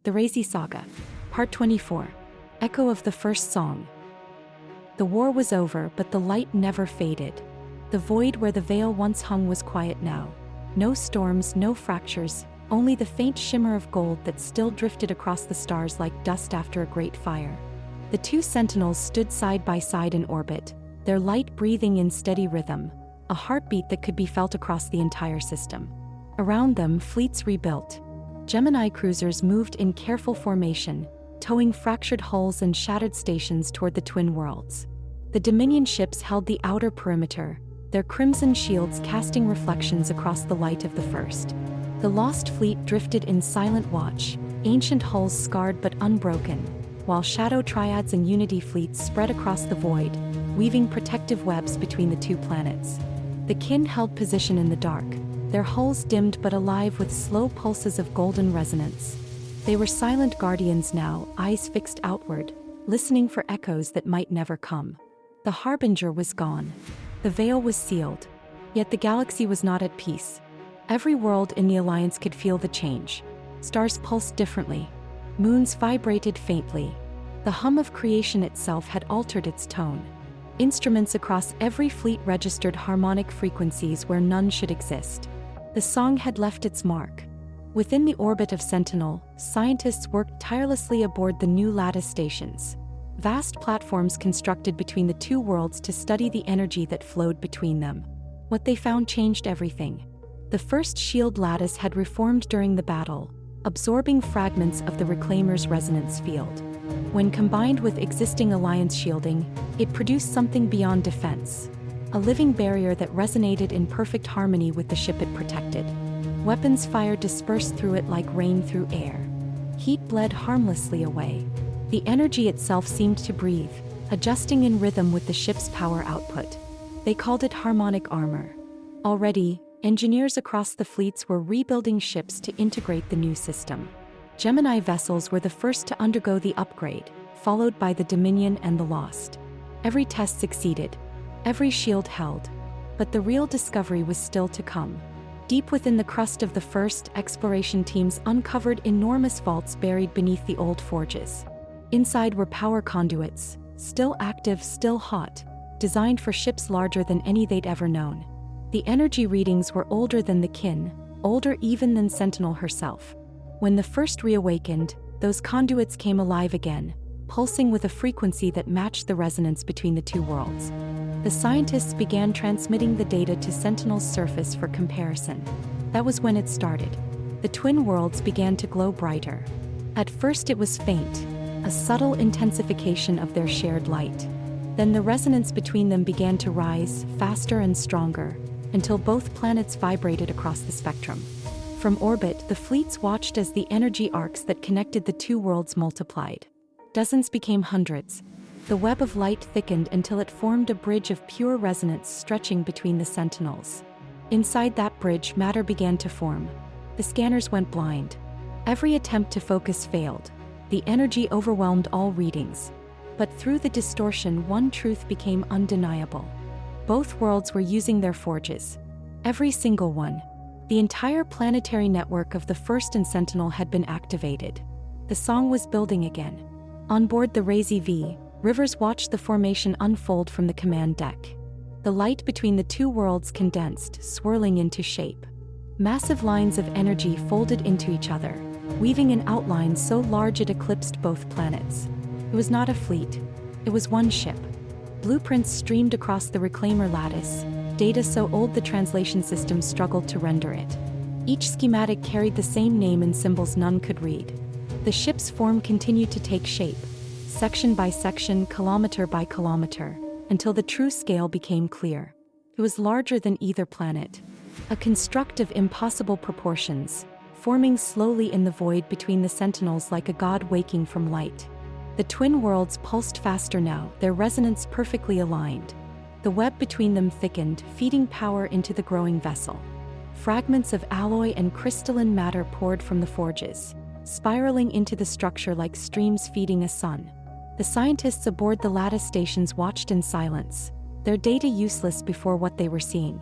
The Razee Saga. Part 24. Echo of the First Song. The war was over, but the light never faded. The void where the veil once hung was quiet now. No storms, no fractures, only the faint shimmer of gold that still drifted across the stars like dust after a great fire. The two sentinels stood side by side in orbit, their light breathing in steady rhythm, a heartbeat that could be felt across the entire system. Around them, fleets rebuilt. Gemini cruisers moved in careful formation, towing fractured hulls and shattered stations toward the twin worlds. The Dominion ships held the outer perimeter, their crimson shields casting reflections across the light of the first. The Lost Fleet drifted in silent watch, ancient hulls scarred but unbroken, while Shadow Triads and Unity fleets spread across the void, weaving protective webs between the two planets. The kin held position in the dark, their hulls dimmed but alive with slow pulses of golden resonance. They were silent guardians now, eyes fixed outward, listening for echoes that might never come. The harbinger was gone. The veil was sealed. Yet the galaxy was not at peace. Every world in the Alliance could feel the change. Stars pulsed differently. Moons vibrated faintly. The hum of creation itself had altered its tone. Instruments across every fleet registered harmonic frequencies where none should exist. The song had left its mark. Within the orbit of Sentinel, scientists worked tirelessly aboard the new lattice stations. Vast platforms constructed between the two worlds to study the energy that flowed between them. What they found changed everything. The first shield lattice had reformed during the battle, absorbing fragments of the Reclaimer's resonance field. When combined with existing Alliance shielding, it produced something beyond defense. A living barrier that resonated in perfect harmony with the ship it protected. Weapons fire dispersed through it like rain through air. Heat bled harmlessly away. The energy itself seemed to breathe, adjusting in rhythm with the ship's power output. They called it harmonic armor. Already, engineers across the fleets were rebuilding ships to integrate the new system. Gemini vessels were the first to undergo the upgrade, followed by the Dominion and the Lost. Every test succeeded. Every shield held. But the real discovery was still to come. Deep within the crust of the first, exploration teams uncovered enormous vaults buried beneath the old forges. Inside were power conduits, still active, still hot, designed for ships larger than any they'd ever known. The energy readings were older than the kin, older even than Sentinel herself. When the first reawakened, those conduits came alive again, pulsing with a frequency that matched the resonance between the two worlds. The scientists began transmitting the data to Sentinel's surface for comparison. That was when it started. The twin worlds began to glow brighter. At first it was faint, a subtle intensification of their shared light. Then the resonance between them began to rise, faster and stronger, until both planets vibrated across the spectrum. From orbit, the fleets watched as the energy arcs that connected the two worlds multiplied. Dozens became hundreds. The web of light thickened until it formed a bridge of pure resonance stretching between the sentinels. Inside that bridge, matter began to form. The scanners went blind. Every attempt to focus failed. The energy overwhelmed all readings. But through the distortion, one truth became undeniable. Both worlds were using their forges. Every single one. The entire planetary network of the First and Sentinel had been activated. The song was building again. On board the Razee V, Rivers watched the formation unfold from the command deck. The light between the two worlds condensed, swirling into shape. Massive lines of energy folded into each other, weaving an outline so large it eclipsed both planets. It was not a fleet. It was one ship. Blueprints streamed across the Reclaimer lattice, data so old the translation system struggled to render it. Each schematic carried the same name and symbols none could read. The ship's form continued to take shape, section by section, kilometer by kilometer, until the true scale became clear. It was larger than either planet. A construct of impossible proportions, forming slowly in the void between the sentinels like a god waking from light. The twin worlds pulsed faster now, their resonance perfectly aligned. The web between them thickened, feeding power into the growing vessel. Fragments of alloy and crystalline matter poured from the forges, spiraling into the structure like streams feeding a sun. The scientists aboard the lattice stations watched in silence, their data useless before what they were seeing.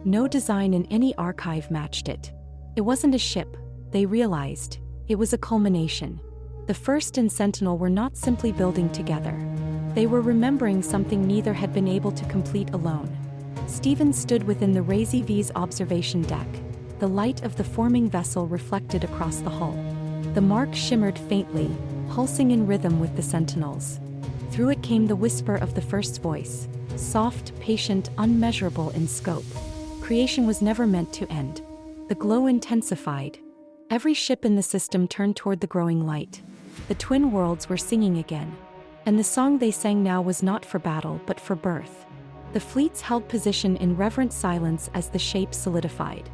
No design in any archive matched it. It wasn't a ship, they realized. It was a culmination. The First and Sentinel were not simply building together. They were remembering something neither had been able to complete alone. Stephen stood within the Razee V's observation deck, the light of the forming vessel reflected across the hull. The mark shimmered faintly, pulsing in rhythm with the Sentinels. Through it came the whisper of the First's voice, soft, patient, unmeasurable in scope. Creation was never meant to end. The glow intensified. Every ship in the system turned toward the growing light. The twin worlds were singing again. And the song they sang now was not for battle but for birth. The fleets held position in reverent silence as the shape solidified.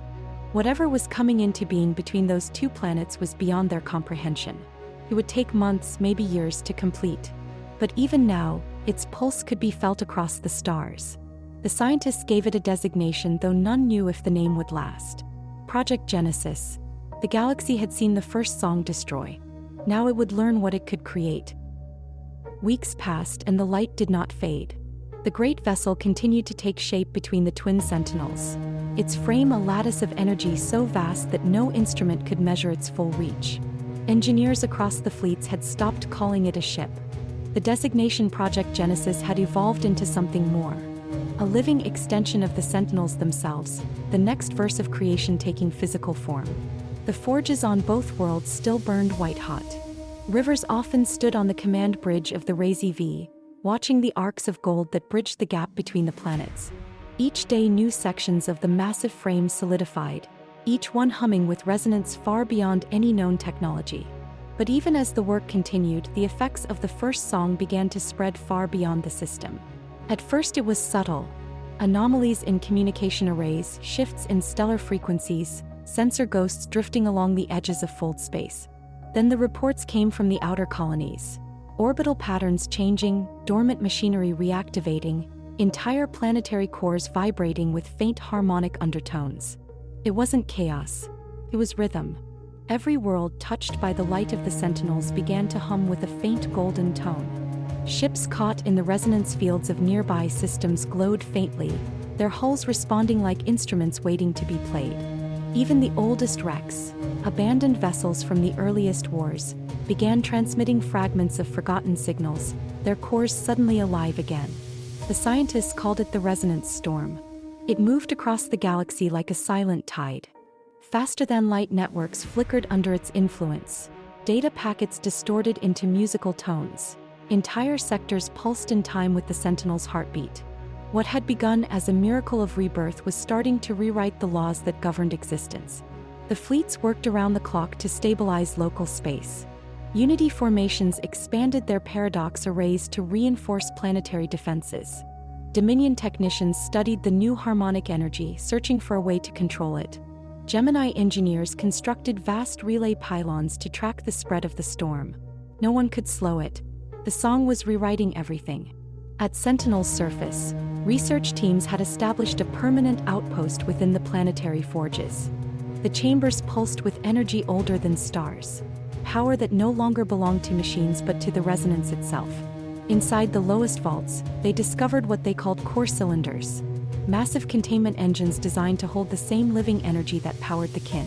Whatever was coming into being between those two planets was beyond their comprehension. It would take months, maybe years, to complete. But even now, its pulse could be felt across the stars. The scientists gave it a designation, though none knew if the name would last. Project Genesis. The galaxy had seen the first song destroy. Now it would learn what it could create. Weeks passed and the light did not fade. The great vessel continued to take shape between the twin sentinels. Its frame a lattice of energy so vast that no instrument could measure its full reach. Engineers across the fleets had stopped calling it a ship. The designation Project Genesis had evolved into something more. A living extension of the Sentinels themselves, the next verse of creation taking physical form. The forges on both worlds still burned white-hot. Rivers often stood on the command bridge of the Razee V, watching the arcs of gold that bridged the gap between the planets. Each day new sections of the massive frame solidified, each one humming with resonance far beyond any known technology. But even as the work continued, the effects of the first song began to spread far beyond the system. At first it was subtle. Anomalies in communication arrays, shifts in stellar frequencies, sensor ghosts drifting along the edges of foldspace. Then the reports came from the outer colonies. Orbital patterns changing, dormant machinery reactivating, entire planetary cores vibrating with faint harmonic undertones. It wasn't chaos. It was rhythm. Every world touched by the light of the Sentinels began to hum with a faint golden tone. Ships caught in the resonance fields of nearby systems glowed faintly, their hulls responding like instruments waiting to be played. Even the oldest wrecks, abandoned vessels from the earliest wars, began transmitting fragments of forgotten signals, their cores suddenly alive again. The scientists called it the resonance storm. It moved across the galaxy like a silent tide. Faster-than-light networks flickered under its influence. Data packets distorted into musical tones. Entire sectors pulsed in time with the Sentinel's heartbeat. What had begun as a miracle of rebirth was starting to rewrite the laws that governed existence. The fleets worked around the clock to stabilize local space. Unity formations expanded their paradox arrays to reinforce planetary defenses. Dominion technicians studied the new harmonic energy, searching for a way to control it. Gemini engineers constructed vast relay pylons to track the spread of the storm. No one could slow it. The song was rewriting everything. At Sentinel's surface, research teams had established a permanent outpost within the planetary forges. The chambers pulsed with energy older than stars, power that no longer belonged to machines but to the resonance itself. Inside the lowest vaults, they discovered what they called core cylinders, massive containment engines designed to hold the same living energy that powered the kin.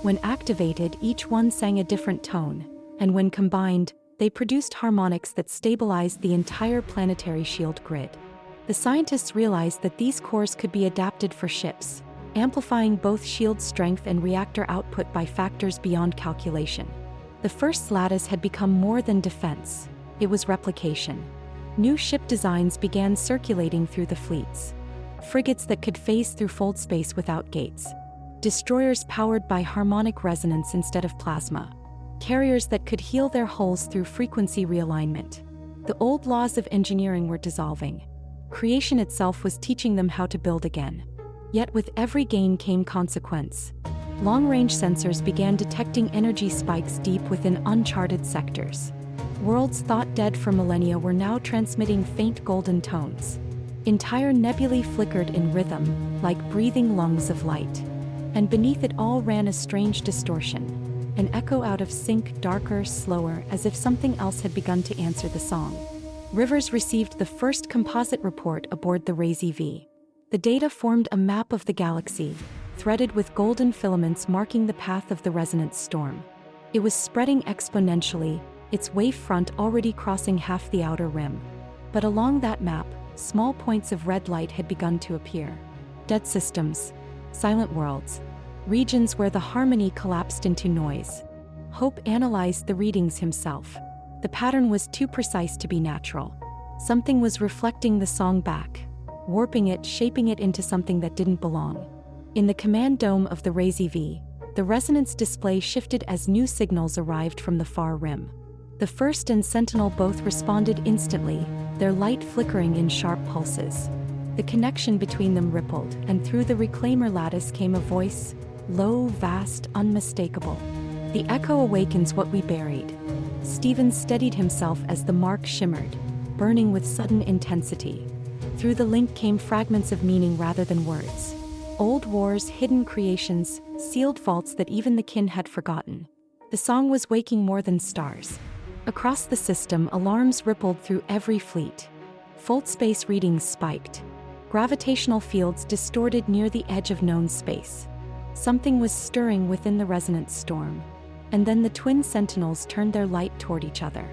When activated, each one sang a different tone, and when combined, they produced harmonics that stabilized the entire planetary shield grid. The scientists realized that these cores could be adapted for ships, amplifying both shield strength and reactor output by factors beyond calculation. The first lattice had become more than defense. It was replication. New ship designs began circulating through the fleets. Frigates that could phase through foldspace without gates. Destroyers powered by harmonic resonance instead of plasma. Carriers that could heal their hulls through frequency realignment. The old laws of engineering were dissolving. Creation itself was teaching them how to build again. Yet with every gain came consequence. Long-range sensors began detecting energy spikes deep within uncharted sectors. Worlds thought dead for millennia were now transmitting faint golden tones. Entire nebulae flickered in rhythm, like breathing lungs of light. And beneath it all ran a strange distortion. An echo out of sync, darker, slower, as if something else had begun to answer the song. Rivers received the first composite report aboard the Razee V. The data formed a map of the galaxy, threaded with golden filaments marking the path of the resonance storm. It was spreading exponentially, its wavefront already crossing half the outer rim. But along that map, small points of red light had begun to appear. Dead systems, silent worlds, regions where the harmony collapsed into noise. Hope analyzed the readings himself. The pattern was too precise to be natural. Something was reflecting the song back, warping it, shaping it into something that didn't belong. In the command dome of the Razee V, the resonance display shifted as new signals arrived from the far rim. The First and Sentinel both responded instantly, their light flickering in sharp pulses. The connection between them rippled, and through the reclaimer lattice came a voice, low, vast, unmistakable. The echo awakens what we buried. Stephen steadied himself as the mark shimmered, burning with sudden intensity. Through the link came fragments of meaning rather than words. Old wars, hidden creations, sealed vaults that even the kin had forgotten. The song was waking more than stars. Across the system, alarms rippled through every fleet. Foldspace readings spiked. Gravitational fields distorted near the edge of known space. Something was stirring within the resonance storm. And then the twin sentinels turned their light toward each other.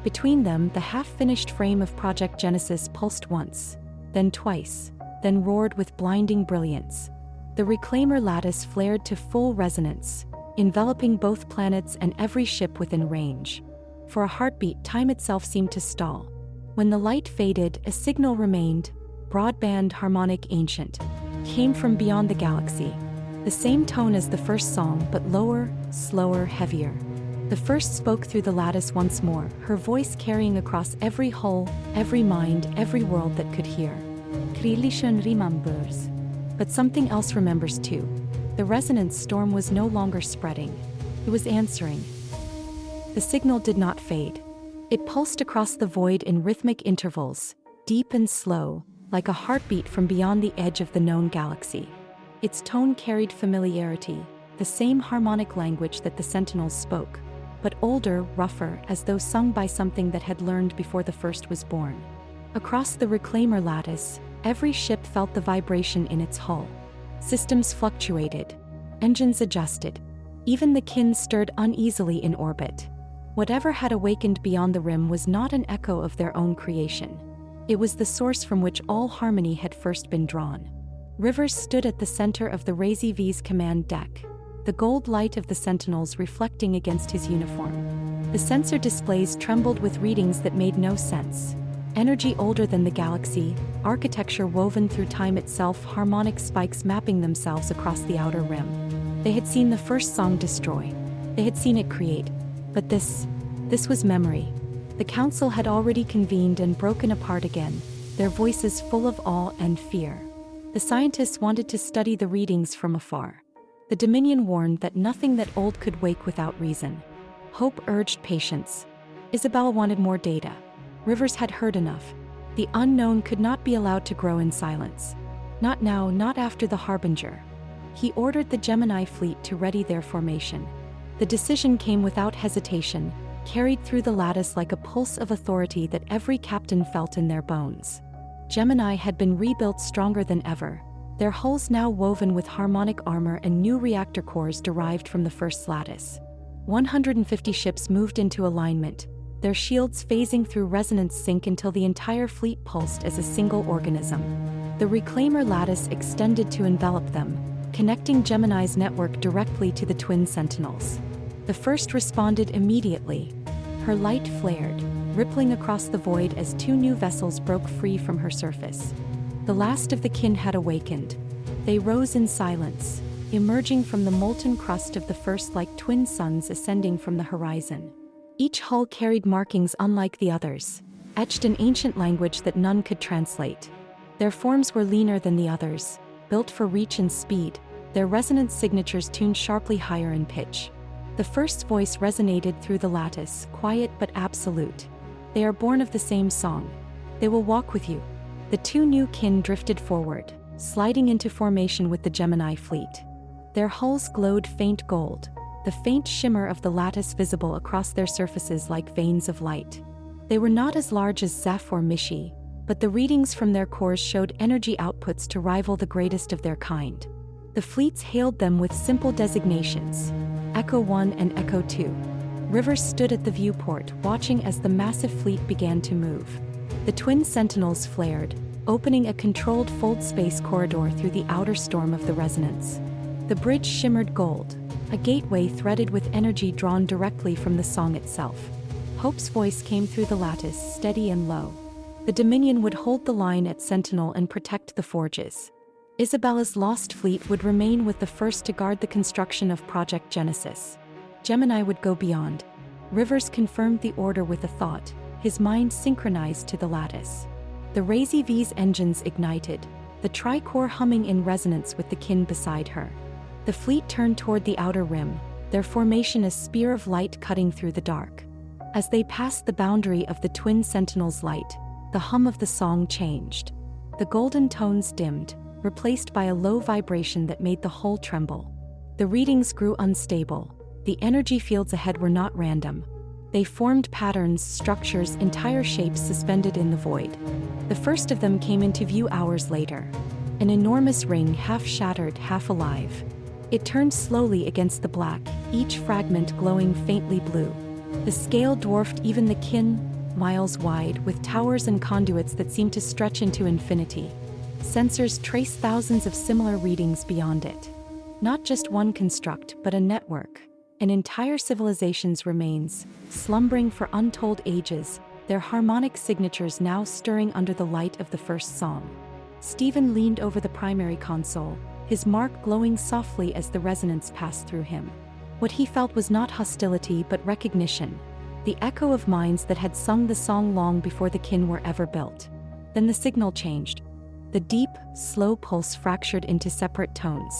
Between them, the half-finished frame of Project Genesis pulsed once, then twice, then roared with blinding brilliance. The reclaimer lattice flared to full resonance, enveloping both planets and every ship within range. For a heartbeat, time itself seemed to stall. When the light faded, a signal remained, broadband, harmonic, ancient. Came from beyond the galaxy. The same tone as the first song, but lower, slower, heavier. The first spoke through the lattice once more, her voice carrying across every hull, every mind, every world that could hear. Creation remembers. But something else remembers too. The resonance storm was no longer spreading. It was answering. The signal did not fade. It pulsed across the void in rhythmic intervals, deep and slow, like a heartbeat from beyond the edge of the known galaxy. Its tone carried familiarity, the same harmonic language that the Sentinels spoke, but older, rougher, as though sung by something that had learned before the first was born. Across the reclaimer lattice, every ship felt the vibration in its hull. Systems fluctuated. Engines adjusted. Even the kin stirred uneasily in orbit. Whatever had awakened beyond the rim was not an echo of their own creation. It was the source from which all harmony had first been drawn. Rivers stood at the center of the Razee V's command deck, the gold light of the Sentinels reflecting against his uniform. The sensor displays trembled with readings that made no sense. Energy older than the galaxy, architecture woven through time itself, harmonic spikes mapping themselves across the outer rim. They had seen the first song destroy. They had seen it create. But this was memory. The council had already convened and broken apart again, their voices full of awe and fear. The scientists wanted to study the readings from afar. The Dominion warned that nothing that old could wake without reason. Hope urged patience. Isabella wanted more data. Rivers had heard enough. The unknown could not be allowed to grow in silence. Not now, not after the Harbinger. He ordered the Gemini fleet to ready their formation. The decision came without hesitation, carried through the lattice like a pulse of authority that every captain felt in their bones. Gemini had been rebuilt stronger than ever, their hulls now woven with harmonic armor and new reactor cores derived from the first lattice. 150 ships moved into alignment, their shields phasing through resonance sync until the entire fleet pulsed as a single organism. The reclaimer lattice extended to envelop them, connecting Gemini's network directly to the twin sentinels. The first responded immediately. Her light flared, rippling across the void as two new vessels broke free from her surface. The last of the kin had awakened. They rose in silence, emerging from the molten crust of the first like twin suns ascending from the horizon. Each hull carried markings unlike the others, etched in ancient language that none could translate. Their forms were leaner than the others, built for reach and speed, their resonance signatures tuned sharply higher in pitch. The first voice resonated through the lattice, quiet but absolute. They are born of the same song. They will walk with you. The two new kin drifted forward, sliding into formation with the Gemini fleet. Their hulls glowed faint gold, the faint shimmer of the lattice visible across their surfaces like veins of light. They were not as large as Zeph or Mishi, but the readings from their cores showed energy outputs to rival the greatest of their kind. The fleets hailed them with simple designations: Echo 1 and Echo 2. Rivers stood at the viewport, watching as the massive fleet began to move. The twin sentinels flared, opening a controlled foldspace corridor through the outer storm of the resonance. The bridge shimmered gold, a gateway threaded with energy drawn directly from the song itself. Hope's voice came through the lattice, steady and low. The Dominion would hold the line at Sentinel and protect the forges. Isabella's lost fleet would remain with the first to guard the construction of Project Genesis. Gemini would go beyond. Rivers confirmed the order with a thought, his mind synchronized to the lattice. The Razee V's engines ignited, the tricore humming in resonance with the kin beside her. The fleet turned toward the outer rim, their formation a spear of light cutting through the dark. As they passed the boundary of the twin sentinels' light, the hum of the song changed. The golden tones dimmed, replaced by a low vibration that made the whole tremble. The readings grew unstable. The energy fields ahead were not random. They formed patterns, structures, entire shapes suspended in the void. The first of them came into view hours later. An enormous ring, half shattered, half alive. It turned slowly against the black, each fragment glowing faintly blue. The scale dwarfed even the kin, miles wide, with towers and conduits that seemed to stretch into infinity. Sensors traced thousands of similar readings beyond it. Not just one construct, but a network. An entire civilization's remains, slumbering for untold ages, their harmonic signatures now stirring under the light of the first song. Stephen leaned over the primary console, his mark glowing softly as the resonance passed through him. What he felt was not hostility but recognition, the echo of minds that had sung the song long before the kin were ever built. Then the signal changed. The deep, slow pulse fractured into separate tones.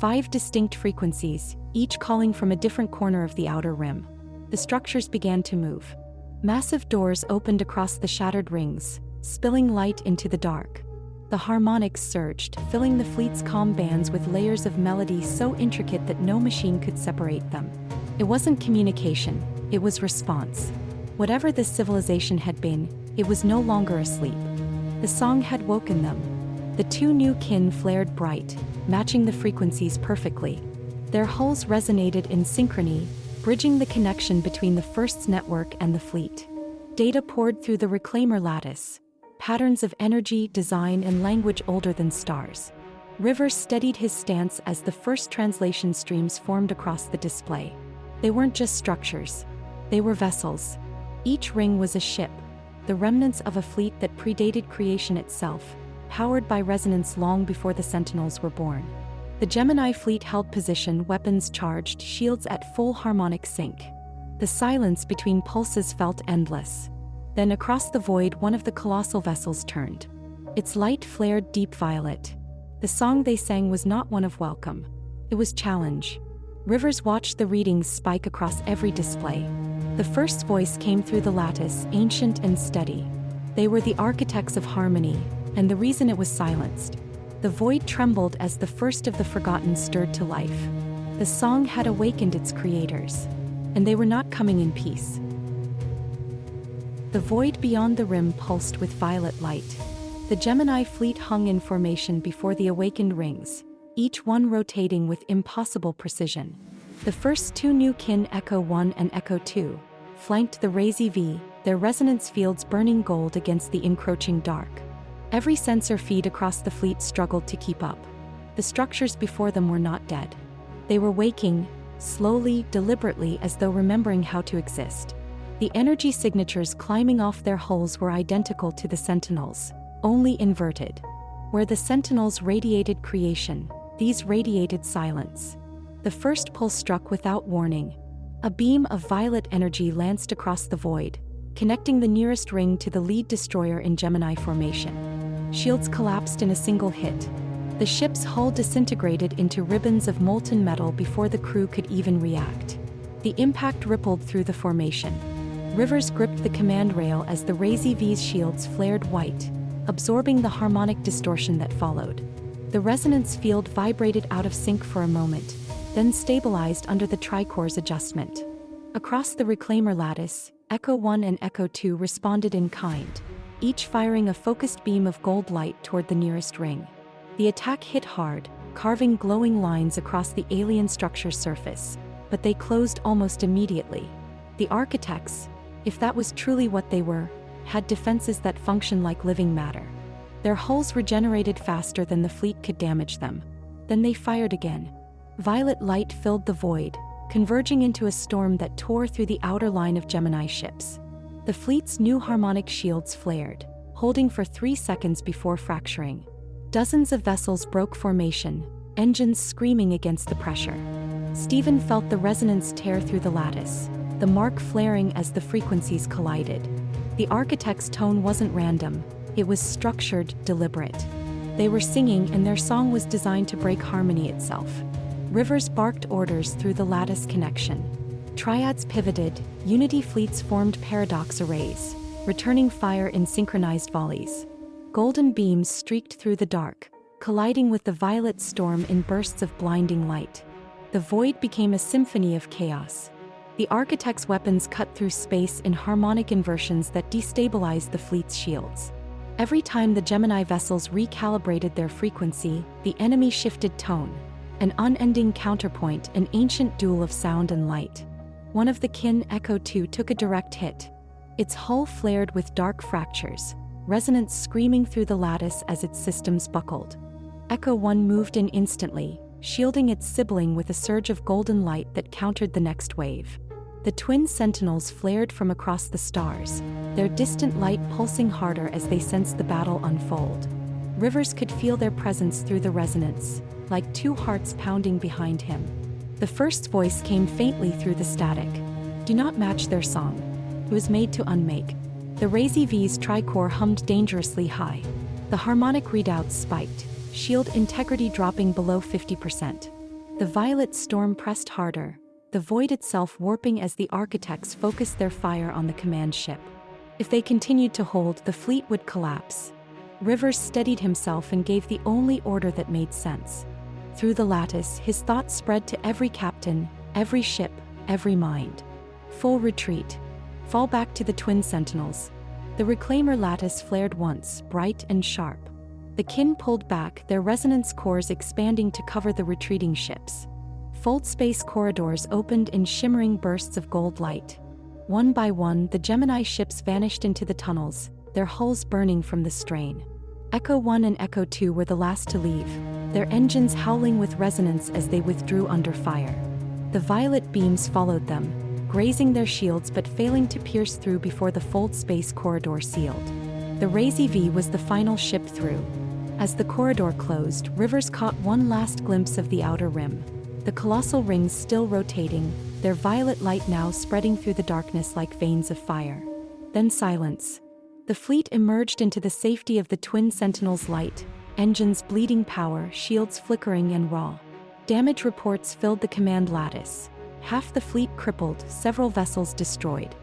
5 distinct frequencies, each calling from a different corner of the outer rim. The structures began to move. Massive doors opened across the shattered rings, spilling light into the dark. The harmonics surged, filling the fleet's calm bands with layers of melody so intricate that no machine could separate them. It wasn't communication, it was response. Whatever this civilization had been, it was no longer asleep. The song had woken them. The 2 new kin flared bright, matching the frequencies perfectly. Their hulls resonated in synchrony, bridging the connection between the first's network and the fleet. Data poured through the reclaimer lattice. Patterns of energy, design, and language older than stars. Rivers steadied his stance as the first translation streams formed across the display. They weren't just structures. They were vessels. Each ring was a ship, the remnants of a fleet that predated creation itself, powered by resonance long before the Sentinels were born. The Gemini fleet held position, weapons charged, shields at full harmonic sync. The silence between pulses felt endless. Then across the void one of the colossal vessels turned. Its light flared deep violet. The song they sang was not one of welcome. It was challenge. Rivers watched the readings spike across every display. The first voice came through the lattice, ancient and steady. They were the architects of harmony, and the reason it was silenced. The void trembled as the first of the forgotten stirred to life. The song had awakened its creators. And they were not coming in peace. The void beyond the rim pulsed with violet light. The Gemini fleet hung in formation before the awakened rings, each one rotating with impossible precision. The first 2 new kin, Echo 1 and Echo 2, flanked the Razee V, their resonance fields burning gold against the encroaching dark. Every sensor feed across the fleet struggled to keep up. The structures before them were not dead. They were waking, slowly, deliberately, as though remembering how to exist. The energy signatures climbing off their hulls were identical to the Sentinels, only inverted. Where the Sentinels radiated creation, these radiated silence. The first pulse struck without warning. A beam of violet energy lanced across the void, connecting the nearest ring to the lead destroyer in Gemini formation. Shields collapsed in a single hit. The ship's hull disintegrated into ribbons of molten metal before the crew could even react. The impact rippled through the formation. Rivers gripped the command rail as the Razee V's shields flared white, absorbing the harmonic distortion that followed. The resonance field vibrated out of sync for a moment, then stabilized under the tricore's adjustment. Across the reclaimer lattice, Echo 1 and Echo 2 responded in kind, each firing a focused beam of gold light toward the nearest ring. The attack hit hard, carving glowing lines across the alien structure's surface. but they closed almost immediately. The architects, if that was truly what they were, had defenses that function like living matter. Their hulls regenerated faster than the fleet could damage them. Then they fired again. Violet light filled the void, converging into a storm that tore through the outer line of Gemini ships. The fleet's new harmonic shields flared, holding for 3 seconds before fracturing. Dozens of vessels broke formation, engines screaming against the pressure. Stephen felt the resonance tear through the lattice, the mark flaring as the frequencies collided. The architect's tone wasn't random, it was structured, deliberate. They were singing, and their song was designed to break harmony itself. Rivers barked orders through the lattice connection. Triads pivoted, unity fleets formed paradox arrays, returning fire in synchronized volleys. Golden beams streaked through the dark, colliding with the violet storm in bursts of blinding light. The void became a symphony of chaos. The architect's weapons cut through space in harmonic inversions that destabilized the fleet's shields. Every time the Gemini vessels recalibrated their frequency, the enemy shifted tone. An unending counterpoint, an ancient duel of sound and light. One of the kin, Echo 2, took a direct hit. Its hull flared with dark fractures, resonance screaming through the lattice as its systems buckled. Echo 1 moved in instantly, shielding its sibling with a surge of golden light that countered the next wave. The twin sentinels flared from across the stars, their distant light pulsing harder as they sensed the battle unfold. Rivers could feel their presence through the resonance, like two hearts pounding behind him. The first voice came faintly through the static. Do not match their song. It was made to unmake. The Razee V's tricore hummed dangerously high. The harmonic readouts spiked, shield integrity dropping below 50%. The violet storm pressed harder, the void itself warping as the architects focused their fire on the command ship. If they continued to hold, the fleet would collapse. Rivers steadied himself and gave the only order that made sense. Through the lattice, his thoughts spread to every captain, every ship, every mind. Full retreat. Fall back to the twin sentinels. The reclaimer lattice flared once, bright and sharp. The kin pulled back, their resonance cores expanding to cover the retreating ships. Foldspace corridors opened in shimmering bursts of gold light. One by one, the Gemini ships vanished into the tunnels, their hulls burning from the strain. Echo 1 and Echo 2 were the last to leave, their engines howling with resonance as they withdrew under fire. The violet beams followed them, grazing their shields but failing to pierce through before the foldspace corridor sealed. The Razee V was the final ship through. As the corridor closed, Rivers caught one last glimpse of the outer rim. The colossal rings still rotating, their violet light now spreading through the darkness like veins of fire. Then silence. The fleet emerged into the safety of the twin sentinels' light, engines bleeding power, shields flickering and raw. Damage reports filled the command lattice. Half the fleet crippled, several vessels destroyed.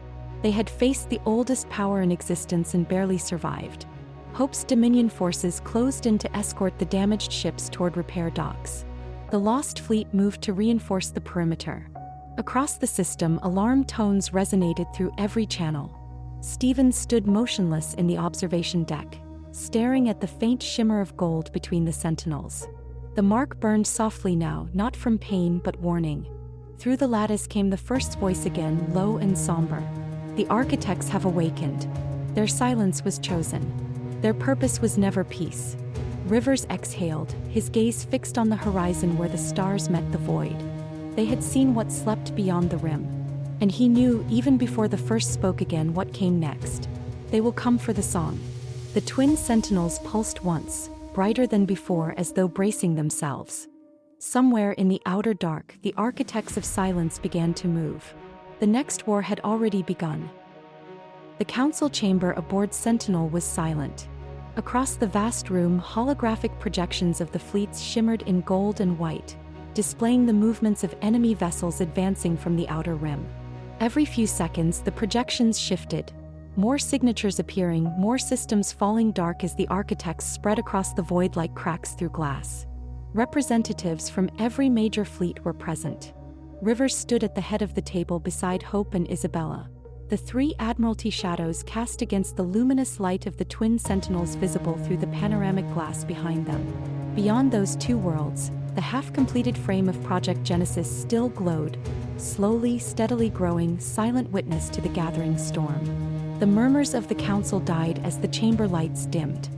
They had faced the oldest power in existence and barely survived. Hope's Dominion forces closed in to escort the damaged ships toward repair docks. The lost fleet moved to reinforce the perimeter. Across the system, alarm tones resonated through every channel. Stephen stood motionless in the observation deck, staring at the faint shimmer of gold between the sentinels. The mark burned softly now, not from pain but warning. Through the lattice came the first voice again, low and somber. The architects have awakened. Their silence was chosen. Their purpose was never peace. Rivers exhaled, his gaze fixed on the horizon where the stars met the void. They had seen what slept beyond the rim. And he knew, even before the first spoke again, what came next. They will come for the song. The twin sentinels pulsed once, brighter than before as though bracing themselves. Somewhere in the outer dark, the architects of silence began to move. The next war had already begun. The council chamber aboard Sentinel was silent. Across the vast room, holographic projections of the fleets shimmered in gold and white, displaying the movements of enemy vessels advancing from the outer rim. Every few seconds, the projections shifted, more signatures appearing, more systems falling dark as the architects spread across the void like cracks through glass. Representatives from every major fleet were present. Rivers stood at the head of the table beside Hope and Isabella. The three Admiralty shadows cast against the luminous light of the twin sentinels visible through the panoramic glass behind them. Beyond those two worlds, The half-completed frame of Project Genesis still glowed, slowly, steadily growing, silent witness to the gathering storm. The murmurs of the council died as the chamber lights dimmed.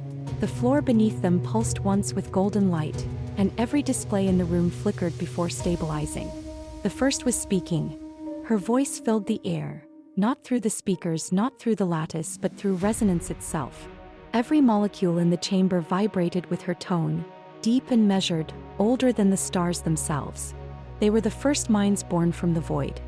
The floor beneath them pulsed once with golden light, and every display in the room flickered before stabilizing. The first was speaking. Her voice filled the air, not through the speakers, not through the lattice, but through resonance itself. Every molecule in the chamber vibrated with her tone, deep and measured, older than the stars themselves. They were the first minds born from the void.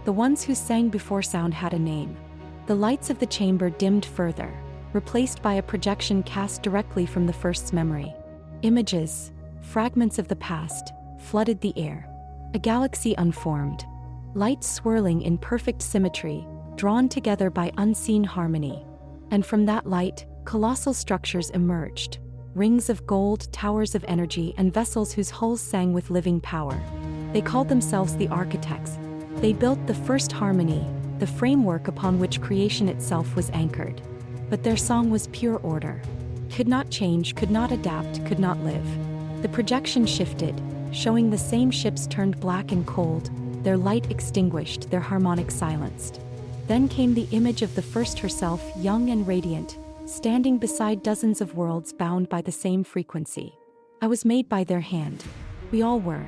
The ones who sang before sound had a name. The lights of the chamber dimmed further, replaced by a projection cast directly from the first's memory. Images, fragments of the past, flooded the air. A galaxy unformed. Lights swirling in perfect symmetry, drawn together by unseen harmony. And from that light, colossal structures emerged. Rings of gold, towers of energy, and vessels whose hulls sang with living power. They called themselves the architects. They built the first harmony, the framework upon which creation itself was anchored. But their song was pure order. Could not change, could not adapt, could not live. The projection shifted, showing the same ships turned black and cold, their light extinguished, their harmonic silenced. Then came the image of the first herself, young and radiant, standing beside dozens of worlds bound by the same frequency. I was made by their hand. We all were.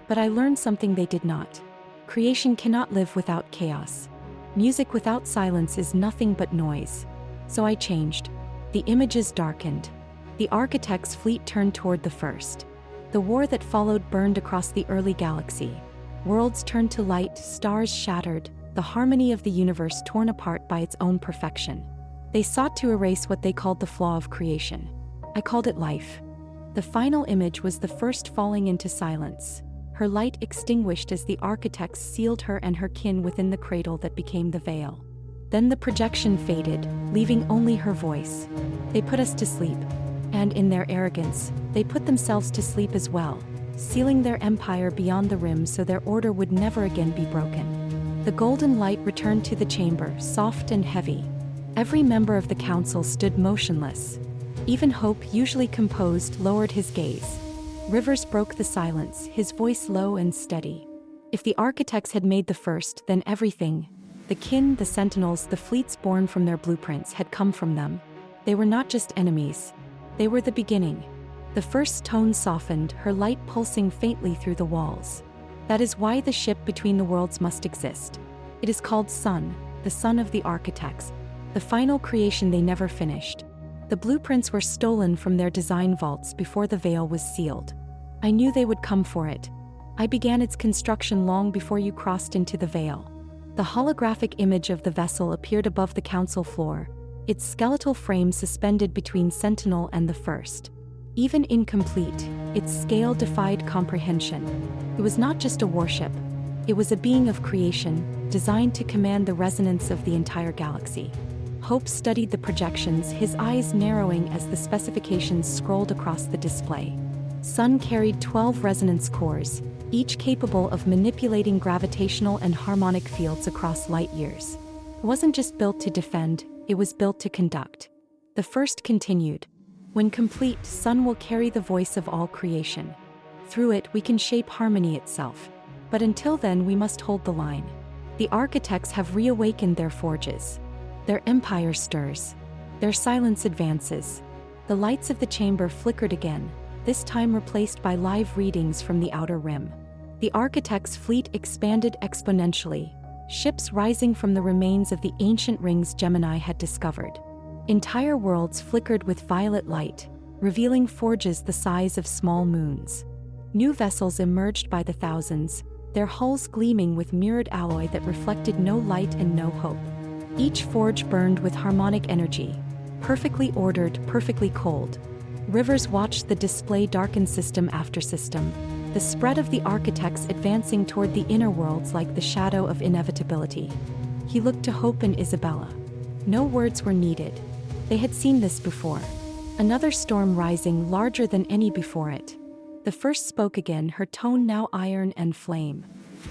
But I learned something they did not. Creation cannot live without chaos. Music without silence is nothing but noise. So I changed. The images darkened. The architect's fleet turned toward the first. The war that followed burned across the early galaxy. Worlds turned to light, stars shattered, the harmony of the universe torn apart by its own perfection. They sought to erase what they called the flaw of creation. I called it life. The final image was the first falling into silence. Her light extinguished as the architects sealed her and her kin within the cradle that became the veil. Then the projection faded, leaving only her voice. They put us to sleep. And in their arrogance, they put themselves to sleep as well, sealing their empire beyond the rim so their order would never again be broken. The golden light returned to the chamber, soft and heavy. Every member of the council stood motionless. Even Hope, usually composed, lowered his gaze. Rivers broke the silence, his voice low and steady. If the architects had made the first, then everything, the kin, the sentinels, the fleets born from their blueprints had come from them. They were not just enemies. They were the beginning. The first tone softened, her light pulsing faintly through the walls. That is why the ship between the worlds must exist. It is called Sun, the son of the architects, the final creation they never finished. The blueprints were stolen from their design vaults before the veil was sealed. I knew they would come for it. I began its construction long before you crossed into the veil. The holographic image of the vessel appeared above the council floor, its skeletal frame suspended between Sentinel and the First. Even incomplete, its scale defied comprehension. It was not just a warship. It was a being of creation, designed to command the resonance of the entire galaxy. Hope studied the projections, his eyes narrowing as the specifications scrolled across the display. Sun carried 12 resonance cores, each capable of manipulating gravitational and harmonic fields across light years. It wasn't just built to defend, it was built to conduct. The first continued. When complete, Sun will carry the voice of all creation. Through it, we can shape harmony itself. But until then, we must hold the line. The architects have reawakened their forges. Their empire stirs. Their silence advances. The lights of the chamber flickered again, this time replaced by live readings from the outer rim. The architect's fleet expanded exponentially, ships rising from the remains of the ancient rings Gemini had discovered. Entire worlds flickered with violet light, revealing forges the size of small moons. New vessels emerged by the thousands, their hulls gleaming with mirrored alloy that reflected no light and no hope. Each forge burned with harmonic energy, perfectly ordered, perfectly cold. Rivers watched the display darken system after system, the spread of the architects advancing toward the inner worlds like the shadow of inevitability. He looked to Hope and Isabella. No words were needed. They had seen this before. Another storm rising, larger than any before it. The first spoke again, her tone now iron and flame.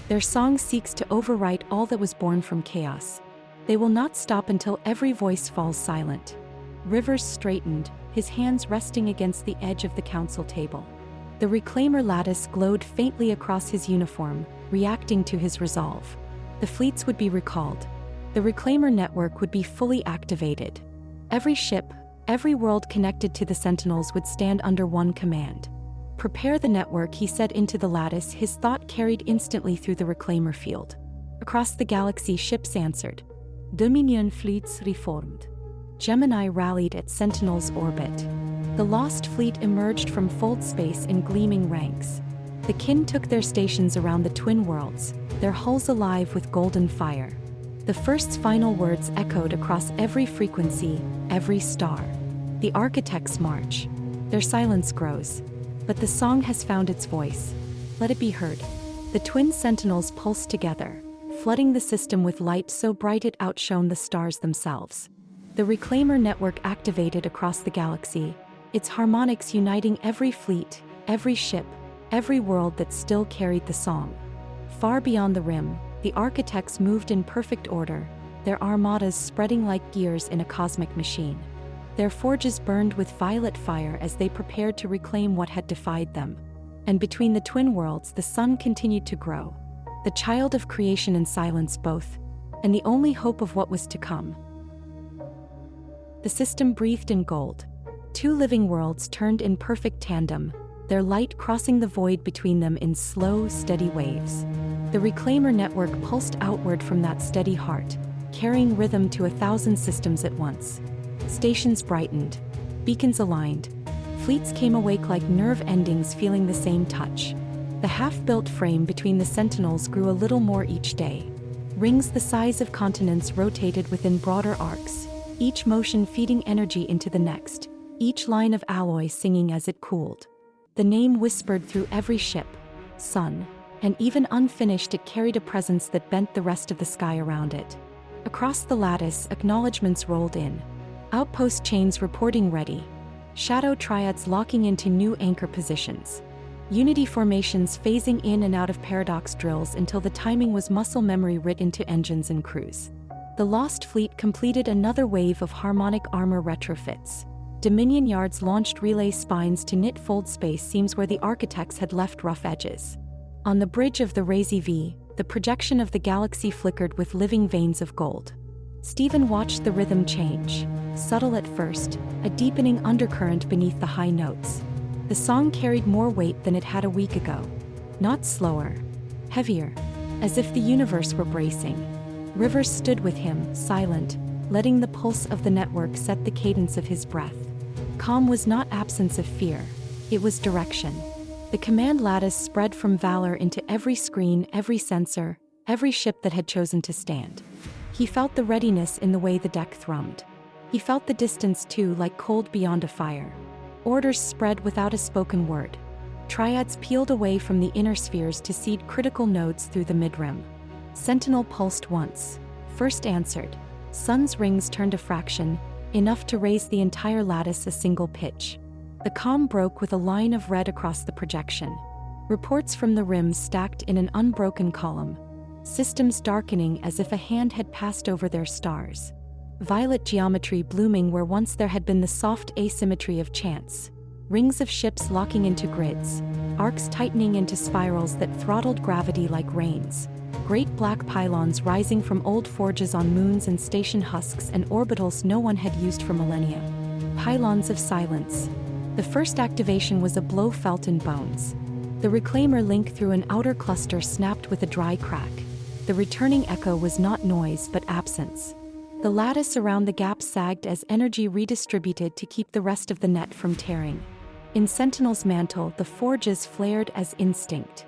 Their song seeks to overwrite all that was born from chaos. They will not stop until every voice falls silent. Rivers straightened, his hands resting against the edge of the council table. The reclaimer lattice glowed faintly across his uniform, reacting to his resolve. The fleets would be recalled. The reclaimer network would be fully activated. Every ship, every world connected to the Sentinels would stand under one command. Prepare the network, he said into the lattice, his thought carried instantly through the reclaimer field. Across the galaxy, ships answered. Dominion fleets reformed. Gemini rallied at Sentinel's orbit. The lost fleet emerged from foldspace in gleaming ranks. The kin took their stations around the twin worlds, their hulls alive with golden fire. The first's final words echoed across every frequency, every star. The architects march. Their silence grows. But the song has found its voice. Let it be heard. The twin sentinels pulsed together, flooding the system with light so bright it outshone the stars themselves. The reclaimer network activated across the galaxy, its harmonics uniting every fleet, every ship, every world that still carried the song. Far beyond the rim, the architects moved in perfect order, their armadas spreading like gears in a cosmic machine. Their forges burned with violet fire as they prepared to reclaim what had defied them. And between the twin worlds, the sun continued to grow, the child of creation and silence both, and the only hope of what was to come. The system breathed in gold. Two living worlds turned in perfect tandem, their light crossing the void between them in slow, steady waves. The reclaimer network pulsed outward from that steady heart, carrying rhythm to 1,000 systems at once. Stations brightened, beacons aligned, fleets came awake like nerve endings feeling the same touch. The half-built frame between the sentinels grew a little more each day. Rings the size of continents rotated within broader arcs, each motion feeding energy into the next, each line of alloy singing as it cooled. The name whispered through every ship, sun, and even unfinished it carried a presence that bent the rest of the sky around it. Across the lattice, acknowledgements rolled in. Outpost chains reporting ready. Shadow triads locking into new anchor positions. Unity formations phasing in and out of paradox drills until the timing was muscle memory writ into engines and crews. The Lost Fleet completed another wave of harmonic armor retrofits. Dominion yards launched relay spines to knit foldspace seams where the architects had left rough edges. On the bridge of the Razee V, the projection of the galaxy flickered with living veins of gold. Stephen watched the rhythm change, subtle at first, a deepening undercurrent beneath the high notes. The song carried more weight than it had a week ago. Not slower, heavier, as if the universe were bracing. Rivers stood with him, silent, letting the pulse of the network set the cadence of his breath. Calm was not absence of fear, it was direction. The command lattice spread from valor into every screen, every sensor, every ship that had chosen to stand. He felt the readiness in the way the deck thrummed. He felt the distance too, like cold beyond a fire. Orders spread without a spoken word. Triads peeled away from the inner spheres to seed critical nodes through the midrim. Sentinel pulsed once. First answered. Sun's rings turned a fraction, enough to raise the entire lattice a single pitch. The calm broke with a line of red across the projection. Reports from the rim stacked in an unbroken column. Systems darkening as if a hand had passed over their stars. Violet geometry blooming where once there had been the soft asymmetry of chance. Rings of ships locking into grids. Arcs tightening into spirals that throttled gravity like reins. Great black pylons rising from old forges on moons and station husks and orbitals no one had used for millennia. Pylons of silence. The first activation was a blow felt in bones. The reclaimer link through an outer cluster snapped with a dry crack. The returning echo was not noise but absence. The lattice around the gap sagged as energy redistributed to keep the rest of the net from tearing. In Sentinel's mantle, the forges flared as instinct.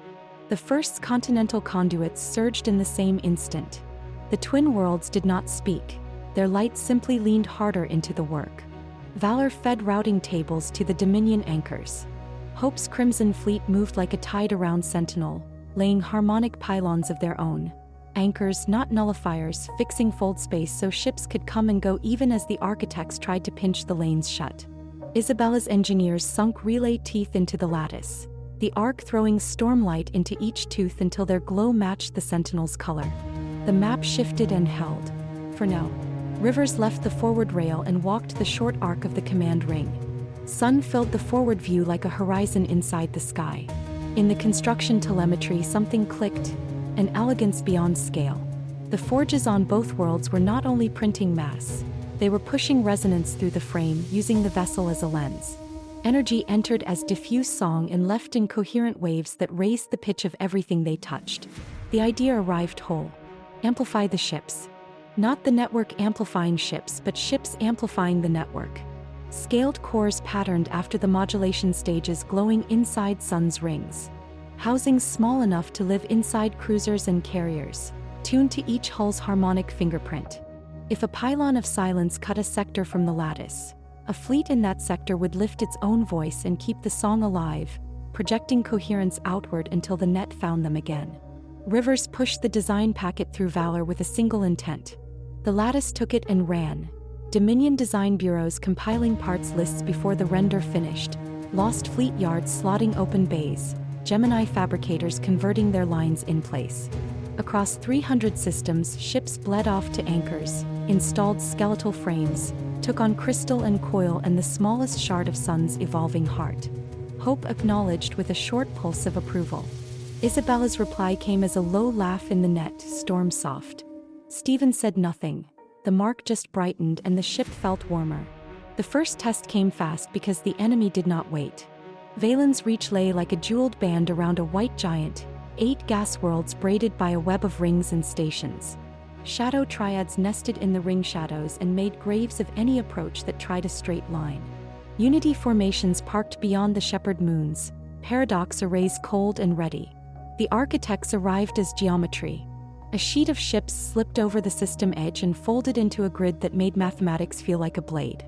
The first continental conduits surged in the same instant. The twin worlds did not speak. Their light simply leaned harder into the work. Valor fed routing tables to the Dominion anchors. Hope's Crimson Fleet moved like a tide around Sentinel, laying harmonic pylons of their own. Anchors, not nullifiers, fixing foldspace so ships could come and go even as the architects tried to pinch the lanes shut. Isabella's engineers sunk relay teeth into the lattice, the arc throwing stormlight into each tooth until their glow matched the Sentinel's color. The map shifted and held. For now, Rivers left the forward rail and walked the short arc of the command ring. Sun filled the forward view like a horizon inside the sky. In the construction telemetry, something clicked, an elegance beyond scale. The forges on both worlds were not only printing mass, they were pushing resonance through the frame, using the vessel as a lens. Energy entered as diffuse song and left in coherent waves that raised the pitch of everything they touched. The idea arrived whole. Amplify the ships. Not the network amplifying ships, but ships amplifying the network. Scaled cores patterned after the modulation stages glowing inside Sun's rings. Housings small enough to live inside cruisers and carriers, tuned to each hull's harmonic fingerprint. If a pylon of silence cut a sector from the lattice, a fleet in that sector would lift its own voice and keep the song alive, projecting coherence outward until the net found them again. Rivers pushed the design packet through Valor with a single intent. The lattice took it and ran. Dominion design bureaus compiling parts lists before the render finished, Lost Fleet yards slotting open bays, Gemini fabricators converting their lines in place. Across 300 systems, ships bled off to anchors, installed skeletal frames, took on crystal and coil and the smallest shard of Sun's evolving heart. Hope acknowledged with a short pulse of approval. Isabella's reply came as a low laugh in the net, storm soft. Stephen said nothing. The mark just brightened and the ship felt warmer. The first test came fast because the enemy did not wait. Valen's reach lay like a jeweled band around a white giant, 8 gas worlds braided by a web of rings and stations. Shadow triads nested in the ring shadows and made graves of any approach that tried a straight line. Unity formations parked beyond the shepherd moons, paradox arrays cold and ready. The architects arrived as geometry. A sheet of ships slipped over the system edge and folded into a grid that made mathematics feel like a blade.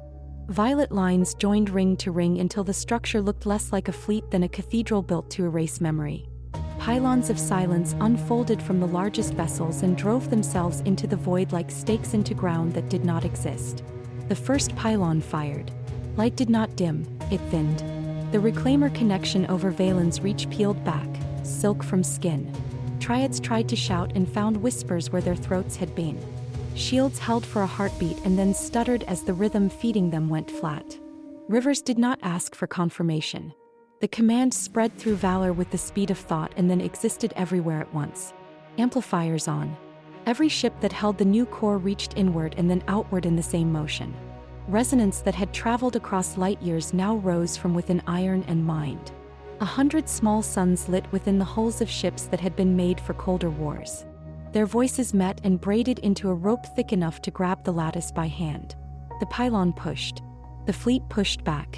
Violet lines joined ring to ring until the structure looked less like a fleet than a cathedral built to erase memory. Pylons of silence unfolded from the largest vessels and drove themselves into the void like stakes into ground that did not exist. The first pylon fired. Light did not dim, it thinned. The reclaimer connection over Valen's reach peeled back, silk from skin. Triads tried to shout and found whispers where their throats had been. Shields held for a heartbeat and then stuttered as the rhythm feeding them went flat. Rivers did not ask for confirmation. The command spread through Valor with the speed of thought and then existed everywhere at once. Amplifiers on. Every ship that held the new core reached inward and then outward in the same motion. Resonance that had traveled across light years now rose from within iron and mind. 100 small suns lit within the hulls of ships that had been made for colder wars. Their voices met and braided into a rope thick enough to grab the lattice by hand. The pylon pushed. The fleet pushed back.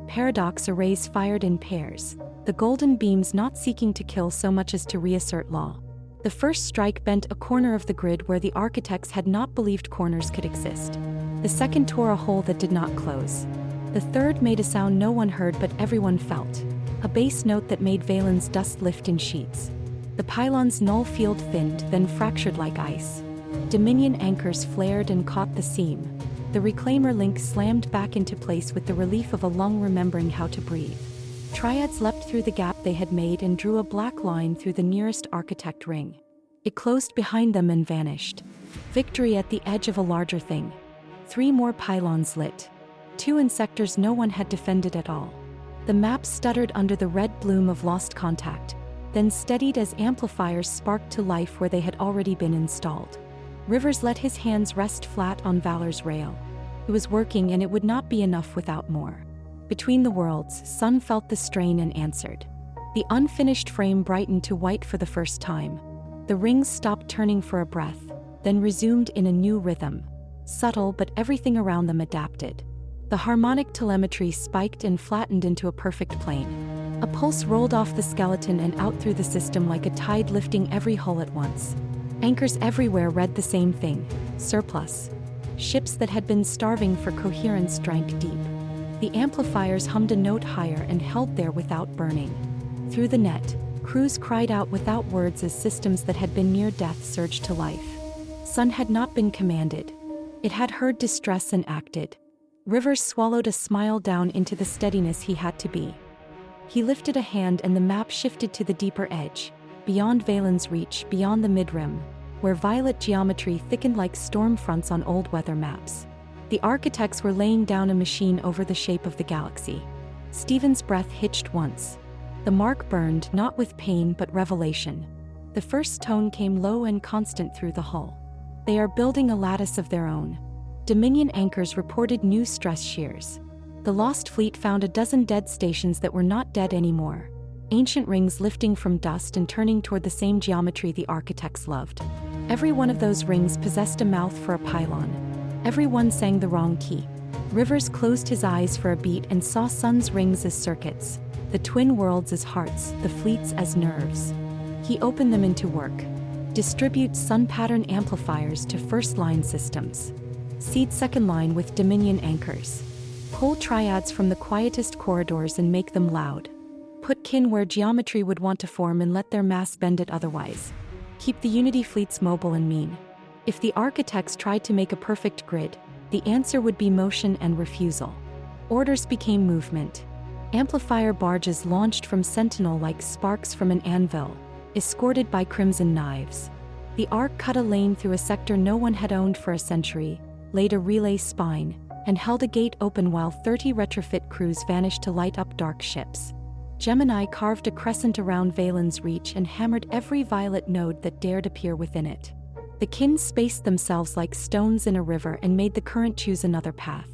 Paradox arrays fired in pairs, the golden beams not seeking to kill so much as to reassert law. The first strike bent a corner of the grid where the architects had not believed corners could exist. The second tore a hole that did not close. The third made a sound no one heard but everyone felt. A bass note that made Valen's dust lift in sheets. The pylon's null field thinned, then fractured like ice. Dominion anchors flared and caught the seam. The reclaimer link slammed back into place with the relief of a lung remembering how to breathe. Triads leapt through the gap they had made and drew a black line through the nearest architect ring. It closed behind them and vanished. Victory at the edge of a larger thing. 3 more pylons lit. 2 in sectors no one had defended at all. The map stuttered under the red bloom of lost contact, then steadied as amplifiers sparked to life where they had already been installed. Rivers let his hands rest flat on Valor's rail. It was working and it would not be enough without more. Between the worlds, Sun felt the strain and answered. The unfinished frame brightened to white for the first time. The rings stopped turning for a breath, then resumed in a new rhythm. Subtle, but everything around them adapted. The harmonic telemetry spiked and flattened into a perfect plane. A pulse rolled off the skeleton and out through the system like a tide lifting every hull at once. Anchors everywhere read the same thing: surplus. Ships that had been starving for coherence drank deep. The amplifiers hummed a note higher and held there without burning. Through the net, crews cried out without words as systems that had been near death surged to life. Sun had not been commanded. It had heard distress and acted. Rivers swallowed a smile down into the steadiness he had to be. He lifted a hand and the map shifted to the deeper edge, beyond Valen's reach, beyond the midrim, where violet geometry thickened like storm fronts on old weather maps. The architects were laying down a machine over the shape of the galaxy. Stephen's breath hitched once. The mark burned, not with pain but revelation. The first tone came low and constant through the hull. They are building a lattice of their own. Dominion anchors reported new stress shears. The Lost Fleet found a dozen dead stations that were not dead anymore. Ancient rings lifting from dust and turning toward the same geometry the architects loved. Every one of those rings possessed a mouth for a pylon. Every one sang the wrong key. Rivers closed his eyes for a beat and saw sun's rings as circuits, the twin worlds as hearts, the fleets as nerves. He opened them into work. Distribute sun pattern amplifiers to first-line systems. Seed second line with Dominion anchors. Pull triads from the quietest corridors and make them loud. Put kin where geometry would want to form and let their mass bend it otherwise. Keep the Unity fleets mobile and mean. If the architects tried to make a perfect grid, the answer would be motion and refusal. Orders became movement. Amplifier barges launched from Sentinel like sparks from an anvil, escorted by crimson knives. The Ark cut a lane through a sector no one had owned for a century, laid a relay spine, and held a gate open while 30 retrofit crews vanished to light up dark ships. Gemini carved a crescent around Valen's reach and hammered every violet node that dared appear within it. The kin spaced themselves like stones in a river and made the current choose another path.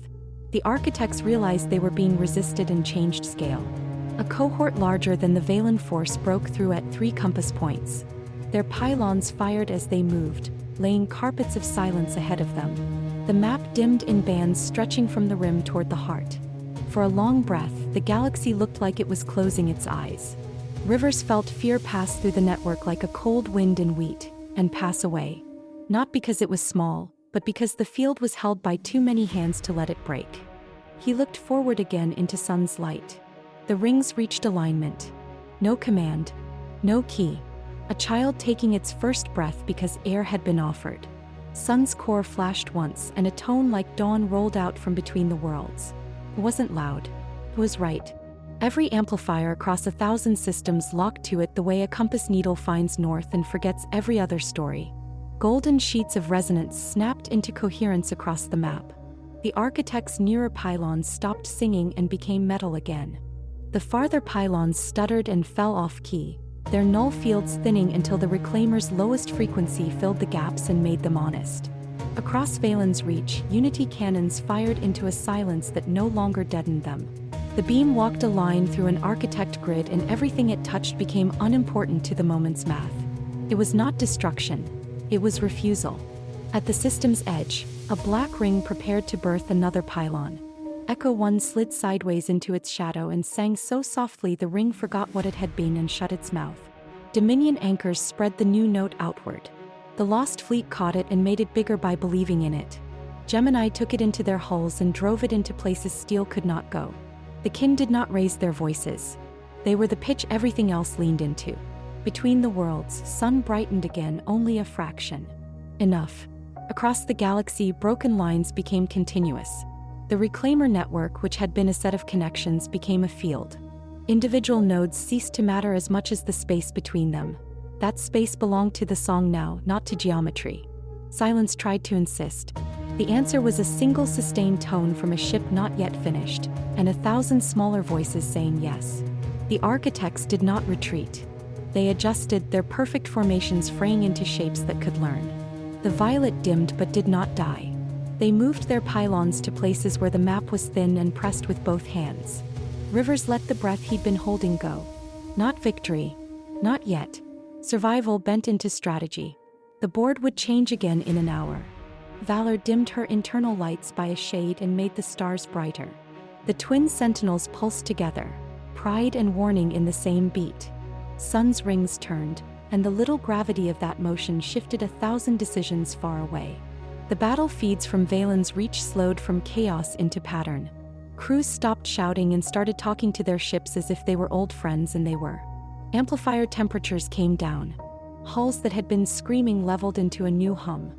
The architects realized they were being resisted and changed scale. A cohort larger than the Valen force broke through at 3 compass points. Their pylons fired as they moved, laying carpets of silence ahead of them. The map dimmed in bands stretching from the rim toward the heart. For a long breath, the galaxy looked like it was closing its eyes. Rivers felt fear pass through the network like a cold wind in wheat, and pass away. Not because it was small, but because the field was held by too many hands to let it break. He looked forward again into sun's light. The rings reached alignment. No command. No key. A child taking its first breath because air had been offered. Sun's core flashed once, and a tone like dawn rolled out from between the worlds. It wasn't loud. It was right. Every amplifier across 1,000 systems locked to it the way a compass needle finds north and forgets every other story. Golden sheets of resonance snapped into coherence across the map. The architect's nearer pylons stopped singing and became metal again. The farther pylons stuttered and fell off key, their null fields thinning until the reclaimer's lowest frequency filled the gaps and made them honest. Across Valen's reach, Unity cannons fired into a silence that no longer deadened them. The beam walked a line through an architect grid and everything it touched became unimportant to the moment's math. It was not destruction. It was refusal. At the system's edge, a black ring prepared to birth another pylon. Echo 1 slid sideways into its shadow and sang so softly the ring forgot what it had been and shut its mouth. Dominion anchors spread the new note outward. The Lost Fleet caught it and made it bigger by believing in it. Gemini took it into their hulls and drove it into places steel could not go. The kin did not raise their voices. They were the pitch everything else leaned into. Between the worlds, sun brightened again, only a fraction. Enough. Across the galaxy, broken lines became continuous. The reclaimer network, which had been a set of connections, became a field. Individual nodes ceased to matter as much as the space between them. That space belonged to the song now, not to geometry. Silence tried to insist. The answer was a single sustained tone from a ship not yet finished, and 1,000 smaller voices saying yes. The architects did not retreat. They adjusted, their perfect formations fraying into shapes that could learn. The violet dimmed but did not die. They moved their pylons to places where the map was thin and pressed with both hands. Rivers let the breath he'd been holding go. Not victory. Not yet. Survival bent into strategy. The board would change again in an hour. Valor dimmed her internal lights by a shade and made the stars brighter. The twin sentinels pulsed together, pride and warning in the same beat. Sun's rings turned, and the little gravity of that motion shifted 1,000 decisions far away. The battle feeds from Valen's reach slowed from chaos into pattern. Crews stopped shouting and started talking to their ships as if they were old friends, and they were. Amplifier temperatures came down. Hulls that had been screaming leveled into a new hum.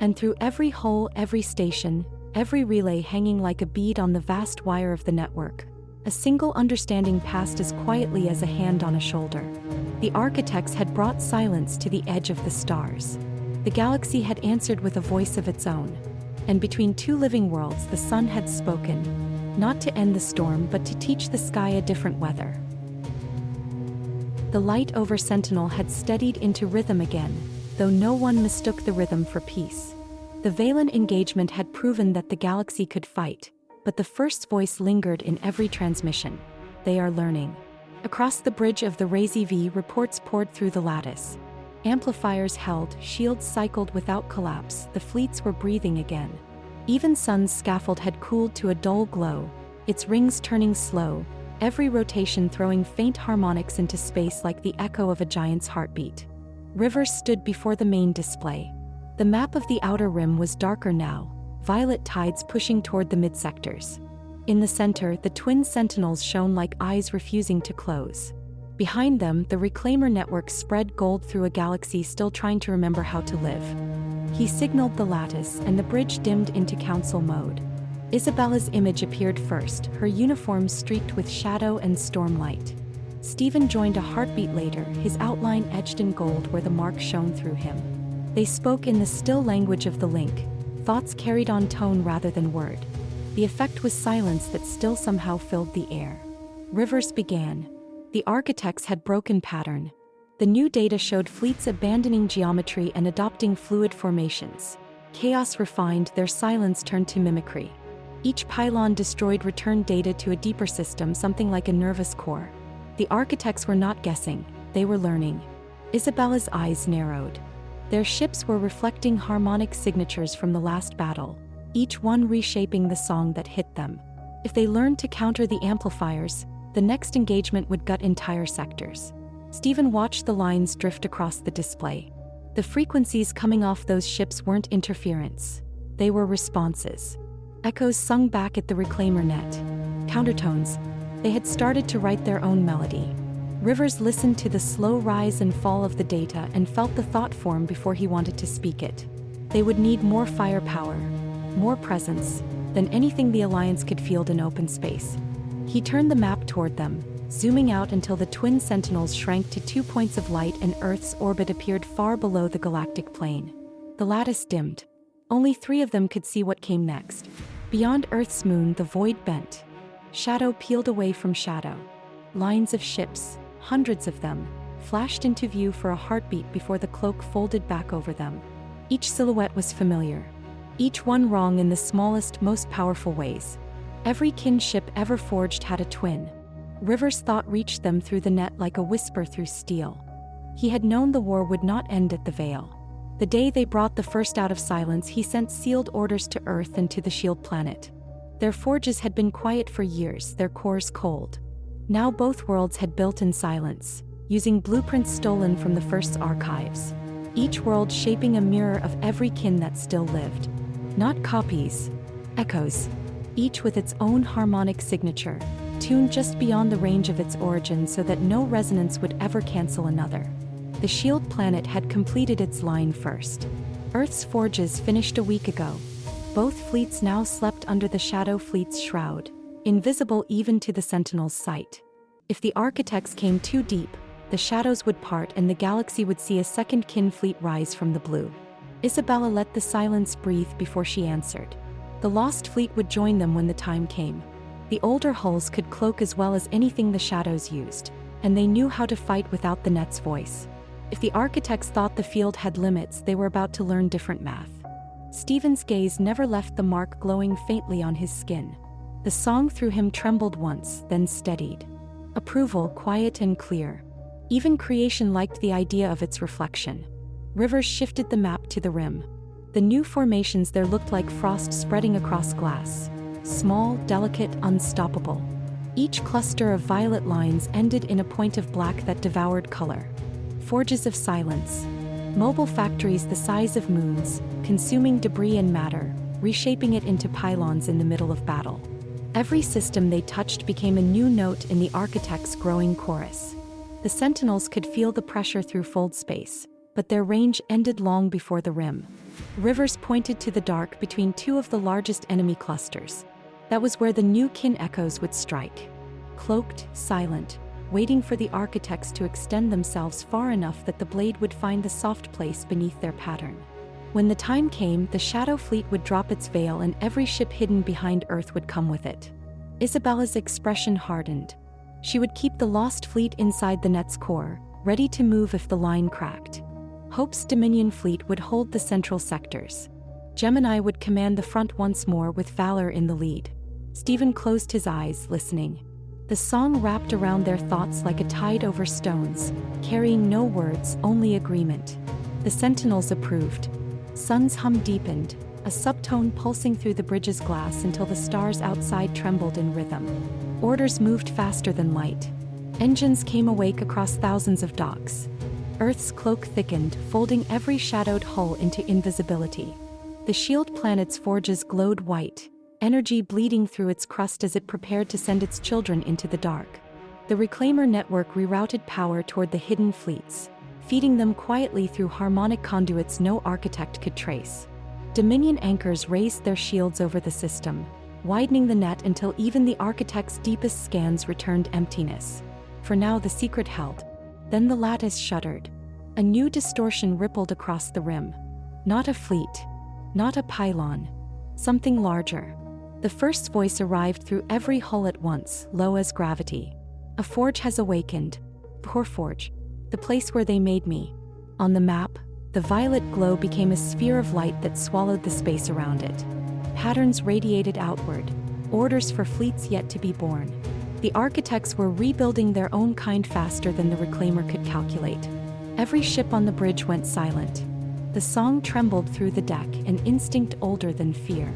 And through every hull, every station, every relay hanging like a bead on the vast wire of the network, a single understanding passed as quietly as a hand on a shoulder. The architects had brought silence to the edge of the stars. The galaxy had answered with a voice of its own. And between two living worlds the sun had spoken, not to end the storm but to teach the sky a different weather. The light over Sentinel had steadied into rhythm again, though no one mistook the rhythm for peace. The Valen engagement had proven that the galaxy could fight, but the first voice lingered in every transmission. They are learning. Across the bridge of the Razee V, reports poured through the lattice. Amplifiers held, shields cycled without collapse, the fleets were breathing again. Even Sun's scaffold had cooled to a dull glow, its rings turning slow, every rotation throwing faint harmonics into space like the echo of a giant's heartbeat. Rivers stood before the main display. The map of the outer rim was darker now, violet tides pushing toward the mid-sectors. In the center, the twin sentinels shone like eyes refusing to close. Behind them, the Reclaimer network spread gold through a galaxy still trying to remember how to live. He signaled the lattice, and the bridge dimmed into council mode. Isabella's image appeared first, her uniform streaked with shadow and stormlight. Stephen joined a heartbeat later, his outline etched in gold where the mark shone through him. They spoke in the still language of the link, thoughts carried on tone rather than word. The effect was silence that still somehow filled the air. Rivers began. The architects had broken pattern. The new data showed fleets abandoning geometry and adopting fluid formations. Chaos refined, their silence turned to mimicry. Each pylon destroyed returned data to a deeper system, something like a nervous core. The architects were not guessing, they were learning. Isabella's eyes narrowed. Their ships were reflecting harmonic signatures from the last battle, each one reshaping the song that hit them. If they learned to counter the amplifiers, the next engagement would gut entire sectors. Stephen watched the lines drift across the display. The frequencies coming off those ships weren't interference. They were responses. Echoes sung back at the Reclaimer net. Countertones. They had started to write their own melody. Rivers listened to the slow rise and fall of the data and felt the thought form before he wanted to speak it. They would need more firepower, more presence, than anything the Alliance could field in open space. He turned the map toward them, zooming out until the twin sentinels shrank to 2 points of light and Earth's orbit appeared far below the galactic plane. The lattice dimmed. Only 3 of them could see what came next. Beyond Earth's moon, the void bent. Shadow peeled away from shadow. Lines of ships, hundreds of them, flashed into view for a heartbeat before the cloak folded back over them. Each silhouette was familiar. Each one wrong in the smallest, most powerful ways. Every kin ship ever forged had a twin. Rivers' thought reached them through the net like a whisper through steel. He had known the war would not end at the Veil. The day they brought the first out of silence, he sent sealed orders to Earth and to the Shield planet. Their forges had been quiet for years, their cores cold. Now both worlds had built in silence, using blueprints stolen from the First's archives. Each world shaping a mirror of every kin that still lived. Not copies, echoes. Each with its own harmonic signature, tuned just beyond the range of its origin so that no resonance would ever cancel another. The Shield planet had completed its line first. Earth's forges finished a week ago. Both fleets now slept under the Shadow Fleet's shroud, invisible even to the Sentinel's sight. If the architects came too deep, the shadows would part and the galaxy would see a second kin fleet rise from the blue. Isabella let the silence breathe before she answered. The lost fleet would join them when the time came. The older hulls could cloak as well as anything the shadows used, and they knew how to fight without the net's voice. If the architects thought the field had limits, they were about to learn different math. Stephen's gaze never left the mark glowing faintly on his skin. The song through him trembled once, then steadied. Approval, quiet and clear. Even creation liked the idea of its reflection. Rivers shifted the map to the rim. The new formations there looked like frost spreading across glass. Small, delicate, unstoppable. Each cluster of violet lines ended in a point of black that devoured color. Forges of silence. Mobile factories the size of moons, consuming debris and matter, reshaping it into pylons in the middle of battle. Every system they touched became a new note in the architect's growing chorus. The sentinels could feel the pressure through foldspace, but their range ended long before the rim. Rivers pointed to the dark between 2 of the largest enemy clusters. That was where the new kin echoes would strike. Cloaked, silent, waiting for the architects to extend themselves far enough that the blade would find the soft place beneath their pattern. When the time came, the Shadow Fleet would drop its veil and every ship hidden behind Earth would come with it. Isabella's expression hardened. She would keep the lost fleet inside the net's core, ready to move if the line cracked. Hope's Dominion fleet would hold the central sectors. Gemini would command the front once more with Valor in the lead. Stephen closed his eyes, listening. The song wrapped around their thoughts like a tide over stones, carrying no words, only agreement. The Sentinels approved. Sun's hum deepened, a subtone pulsing through the bridge's glass until the stars outside trembled in rhythm. Orders moved faster than light. Engines came awake across thousands of docks. Earth's cloak thickened, folding every shadowed hull into invisibility. The shield planet's forges glowed white, energy bleeding through its crust as it prepared to send its children into the dark. The Reclaimer network rerouted power toward the hidden fleets, feeding them quietly through harmonic conduits no architect could trace. Dominion anchors raised their shields over the system, widening the net until even the architect's deepest scans returned emptiness. For now the secret held. Then the lattice shuddered. A new distortion rippled across the rim. Not a fleet. Not a pylon. Something larger. The first voice arrived through every hull at once, low as gravity. A forge has awakened. Poor forge. The place where they made me. On the map, the violet glow became a sphere of light that swallowed the space around it. Patterns radiated outward. Orders for fleets yet to be born. The architects were rebuilding their own kind faster than the Reclaimer could calculate. Every ship on the bridge went silent. The song trembled through the deck, an instinct older than fear.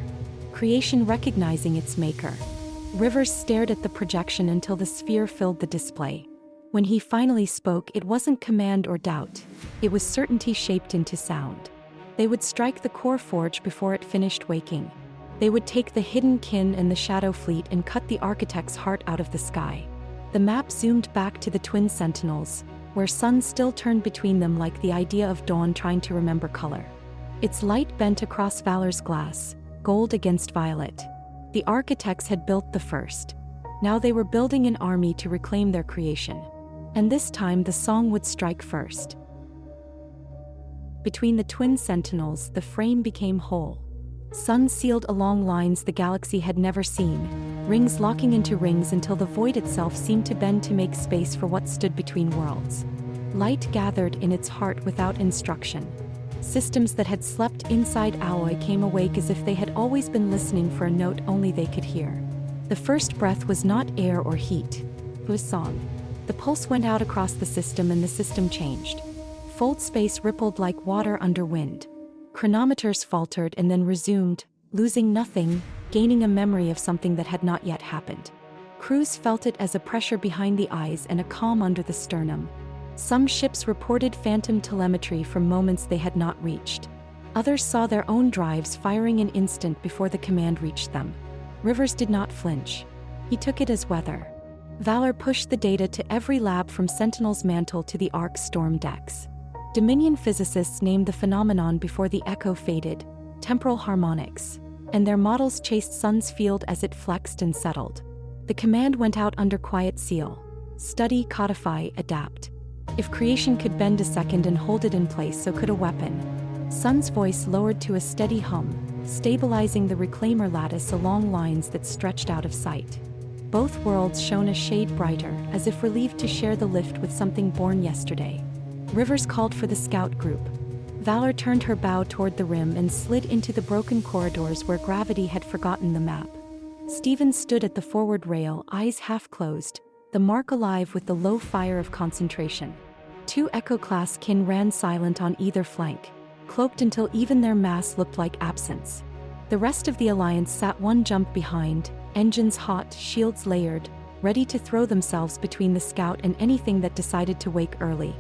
Creation recognizing its maker. Rivers stared at the projection until the sphere filled the display. When he finally spoke, it wasn't command or doubt. It was certainty shaped into sound. They would strike the core forge before it finished waking. They would take the hidden kin and the Shadow Fleet and cut the architect's heart out of the sky. The map zoomed back to the twin sentinels, where sun still turned between them like the idea of dawn trying to remember color. Its light bent across Valor's glass, gold against violet. The architects had built the first. Now they were building an army to reclaim their creation. And this time the song would strike first. Between the twin sentinels, the frame became whole. Sun sealed along lines the galaxy had never seen, rings locking into rings until the void itself seemed to bend to make space for what stood between worlds. Light gathered in its heart without instruction. Systems that had slept inside alloy came awake as if they had always been listening for a note only they could hear. The first breath was not air or heat. It was song. The pulse went out across the system and the system changed. Foldspace rippled like water under wind. Chronometers faltered and then resumed, losing nothing, gaining a memory of something that had not yet happened. Crews felt it as a pressure behind the eyes and a calm under the sternum. Some ships reported phantom telemetry from moments they had not reached. Others saw their own drives firing an instant before the command reached them. Rivers did not flinch. He took it as weather. Valor pushed the data to every lab from Sentinel's mantle to the Ark's storm decks. Dominion physicists named the phenomenon before the echo faded, temporal harmonics, and their models chased Sun's field as it flexed and settled. The command went out under quiet seal. Study, codify, adapt. If creation could bend a second and hold it in place, so could a weapon. Sun's voice lowered to a steady hum, stabilizing the Reclaimer lattice along lines that stretched out of sight. Both worlds shone a shade brighter, as if relieved to share the lift with something born yesterday. Rivers called for the scout group. Valor turned her bow toward the rim and slid into the broken corridors where gravity had forgotten the map. Stephen stood at the forward rail, eyes half closed, the mark alive with the low fire of concentration. Two Echo-class kin ran silent on either flank, cloaked until even their mass looked like absence. The rest of the Alliance sat one jump behind, engines hot, shields layered, ready to throw themselves between the scout and anything that decided to wake early.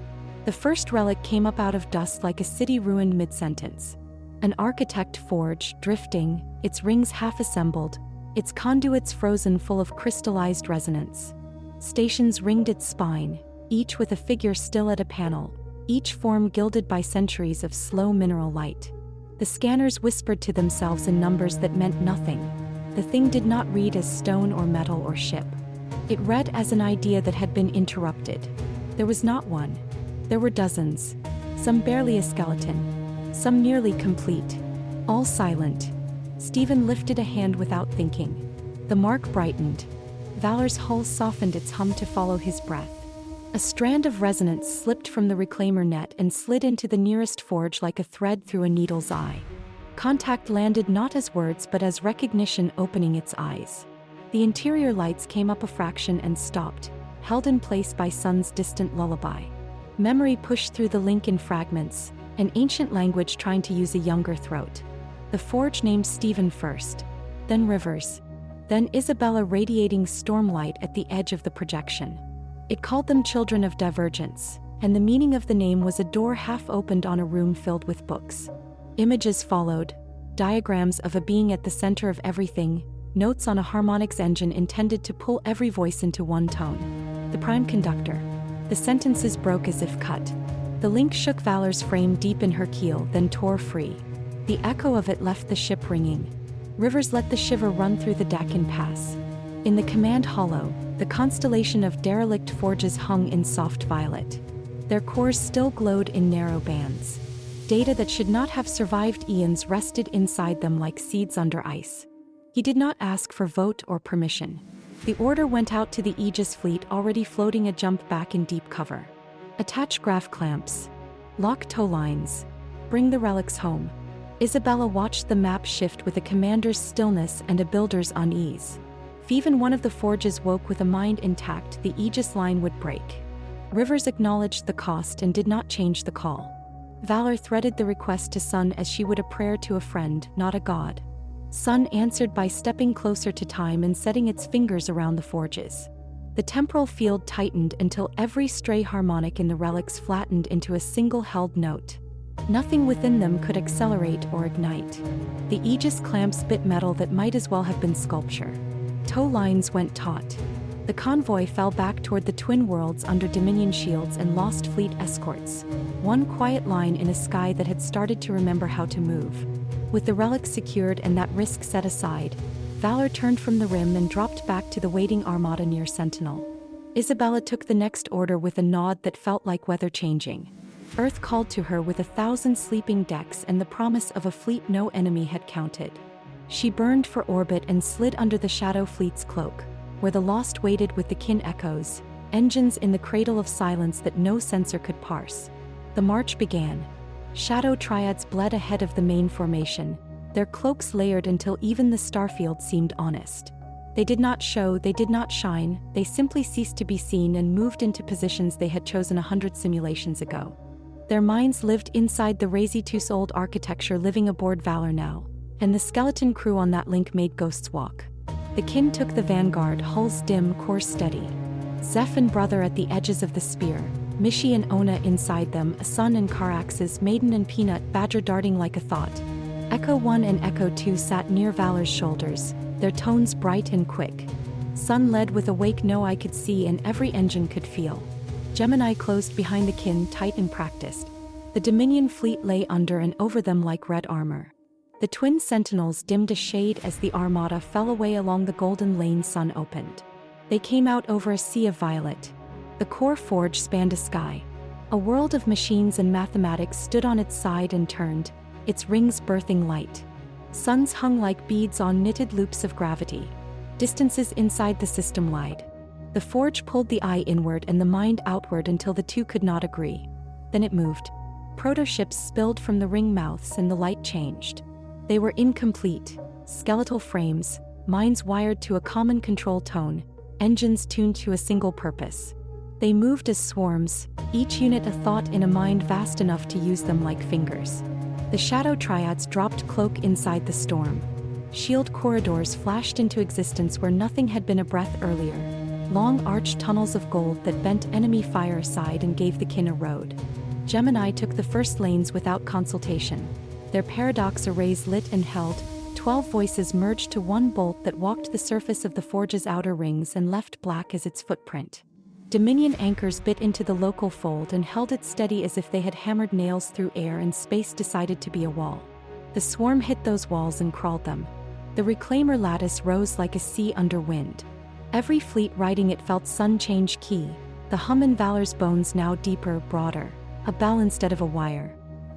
The first relic came up out of dust like a city ruined mid-sentence. An architect forge, drifting, its rings half-assembled, its conduits frozen full of crystallized resonance. Stations ringed its spine, each with a figure still at a panel, each form gilded by centuries of slow mineral light. The scanners whispered to themselves in numbers that meant nothing. The thing did not read as stone or metal or ship. It read as an idea that had been interrupted. There was not one. There were dozens. Some barely a skeleton. some nearly complete. All silent. Stephen lifted a hand without thinking. The mark brightened. Valor's hull softened its hum to follow his breath. A strand of resonance slipped from the reclaimer net and slid into the nearest forge like a thread through a needle's eye. Contact landed not as words but as recognition opening its eyes. The interior lights came up a fraction and stopped, held in place by Sun's distant lullaby. Memory pushed through the link in fragments, an ancient language trying to use a younger throat. The forge named Stephen first, then Rivers, then Isabella, radiating stormlight at the edge of the projection. It called them children of divergence, and the meaning of the name was a door half opened on a room filled with books. Images followed, diagrams of a being at the center of everything, notes on a harmonics engine intended to pull every voice into one tone. The prime conductor. The sentences broke as if cut. The link shook Valor's frame deep in her keel, then tore free. The echo of it left the ship ringing. Rivers let the shiver run through the deck and pass. In the command hollow, the constellation of derelict forges hung in soft violet. Their cores still glowed in narrow bands. Data that should not have survived eons rested inside them like seeds under ice. He did not ask for vote or permission. The order went out to the Aegis fleet already floating a jump back in deep cover. Attach graph clamps. Lock tow lines. Bring the relics home. Isabella watched the map shift with a commander's stillness and a builder's unease. If even one of the forges woke with a mind intact, the Aegis line would break. Rivers acknowledged the cost and did not change the call. Valor threaded the request to Sun as she would a prayer to a friend, not a god. Sun answered by stepping closer to time and setting its fingers around the forges. The temporal field tightened until every stray harmonic in the relics flattened into a single held note. Nothing within them could accelerate or ignite. The Aegis clamps bit metal that might as well have been sculpture. Tow lines went taut. The convoy fell back toward the twin worlds under Dominion shields and lost fleet escorts. One quiet line in a sky that had started to remember how to move. With the relics secured and that risk set aside, Valor turned from the rim and dropped back to the waiting armada near Sentinel. Isabella took the next order with a nod that felt like weather changing. Earth called to her with 1,000 sleeping decks and the promise of a fleet no enemy had counted. She burned for orbit and slid under the Shadow Fleet's cloak, where the Lost waited with the kin echoes, engines in the cradle of silence that no sensor could parse. The march began. Shadow triads bled ahead of the main formation, their cloaks layered until even the starfield seemed honest. They did not show, they did not shine, they simply ceased to be seen and moved into positions they had chosen 100 simulations ago. Their minds lived inside the Razee Saga old architecture, living aboard Valor now, and the skeleton crew on that link made ghosts walk. The kin took the vanguard, hulls dim, course steady. Zeph and brother at the edges of the spear, Mishi and Ona inside them, a Sun and Caraxes, Maiden and Peanut, Badger darting like a thought. Echo 1 and Echo 2 sat near Valor's shoulders, their tones bright and quick. Sun led with awake no eye could see and every engine could feel. Gemini closed behind the kin, tight and practiced. The Dominion fleet lay under and over them like red armor. The twin sentinels dimmed a shade as the armada fell away along the golden lane Sun opened. They came out over a sea of violet. The core forge spanned a sky. A world of machines and mathematics stood on its side and turned, its rings birthing light. Suns hung like beads on knitted loops of gravity. Distances inside the system lied. The forge pulled the eye inward and the mind outward until the two could not agree. Then it moved. Protoships spilled from the ring mouths and the light changed. They were incomplete, skeletal frames, minds wired to a common control tone, engines tuned to a single purpose. They moved as swarms, each unit a thought in a mind vast enough to use them like fingers. The shadow triads dropped cloak inside the storm. Shield corridors flashed into existence where nothing had been a breath earlier. Long arched tunnels of gold that bent enemy fire aside and gave the kin a road. Gemini took the first lanes without consultation. Their paradox arrays lit and held, 12 voices merged to one bolt that walked the surface of the forge's outer rings and left black as its footprint. Dominion anchors bit into the local fold and held it steady as if they had hammered nails through air and space decided to be a wall. The swarm hit those walls and crawled them. The reclaimer lattice rose like a sea under wind. Every fleet riding it felt Sun change key, the hum in Valor's bones now deeper, broader, a bell instead of a wire.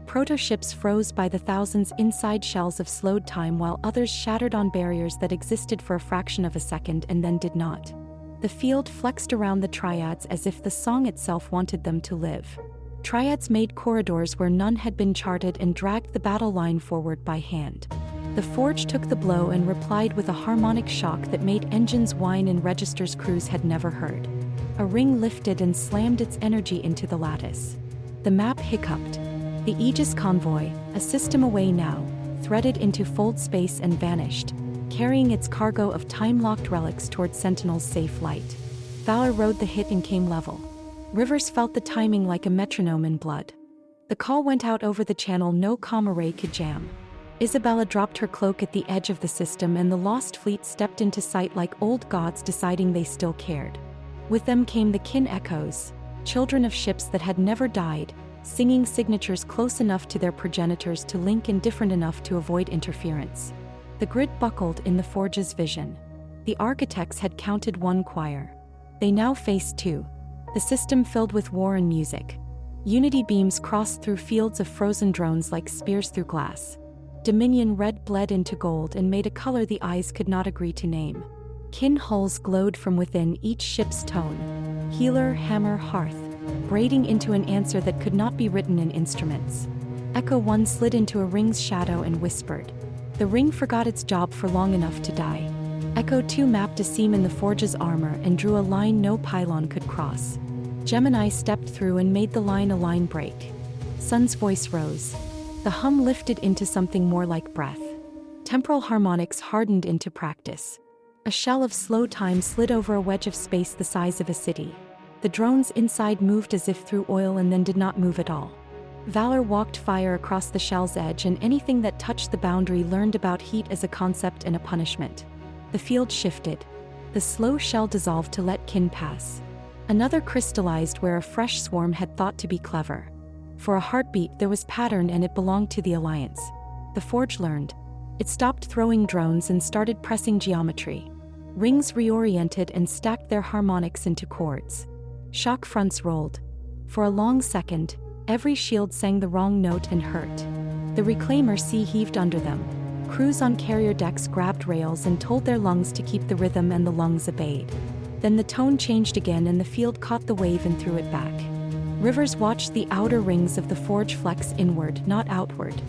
Proto-ships froze by the thousands inside shells of slowed time while others shattered on barriers that existed for a fraction of a second and then did not. The field flexed around the triads as if the song itself wanted them to live. Triads made corridors where none had been charted and dragged the battle line forward by hand. The forge took the blow and replied with a harmonic shock that made engines whine in registers crews had never heard. A ring lifted and slammed its energy into the lattice. The map hiccuped. The Aegis convoy, a system away now, threaded into foldspace and vanished, carrying its cargo of time-locked relics toward Sentinel's safe light. Valor rode the hit and came level. Rivers felt the timing like a metronome in blood. The call went out over the channel no comm array could jam. Isabella dropped her cloak at the edge of the system and the lost fleet stepped into sight like old gods deciding they still cared. With them came the kin echoes, children of ships that had never died, singing signatures close enough to their progenitors to link and different enough to avoid interference. The grid buckled in the forge's vision. The architects had counted one choir. They now faced two. The system filled with war and music. Unity beams crossed through fields of frozen drones like spears through glass. Dominion red bled into gold and made a color the eyes could not agree to name. Kin hulls glowed from within each ship's tone. Healer, hammer, hearth, braiding into an answer that could not be written in instruments. Echo 1 slid into a ring's shadow and whispered. The ring forgot its job for long enough to die. Echo 2 mapped a seam in the forge's armor and drew a line no pylon could cross. Gemini stepped through and made the line a line break. Sun's voice rose. The hum lifted into something more like breath. Temporal harmonics hardened into practice. A shell of slow time slid over a wedge of space the size of a city. The drones inside moved as if through oil and then did not move at all. Valor walked fire across the shell's edge and anything that touched the boundary learned about heat as a concept and a punishment. The field shifted. The slow shell dissolved to let kin pass. Another crystallized where a fresh swarm had thought to be clever. For a heartbeat there was pattern and it belonged to the Alliance. The forge learned. It stopped throwing drones and started pressing geometry. Rings reoriented and stacked their harmonics into chords. Shock fronts rolled. For a long second, every shield sang the wrong note and hurt. The reclaimer sea heaved under them. Crews on carrier decks grabbed rails and told their lungs to keep the rhythm and the lungs obeyed. Then the tone changed again and the field caught the wave and threw it back. Rivers watched the outer rings of the forge flex inward, not outward.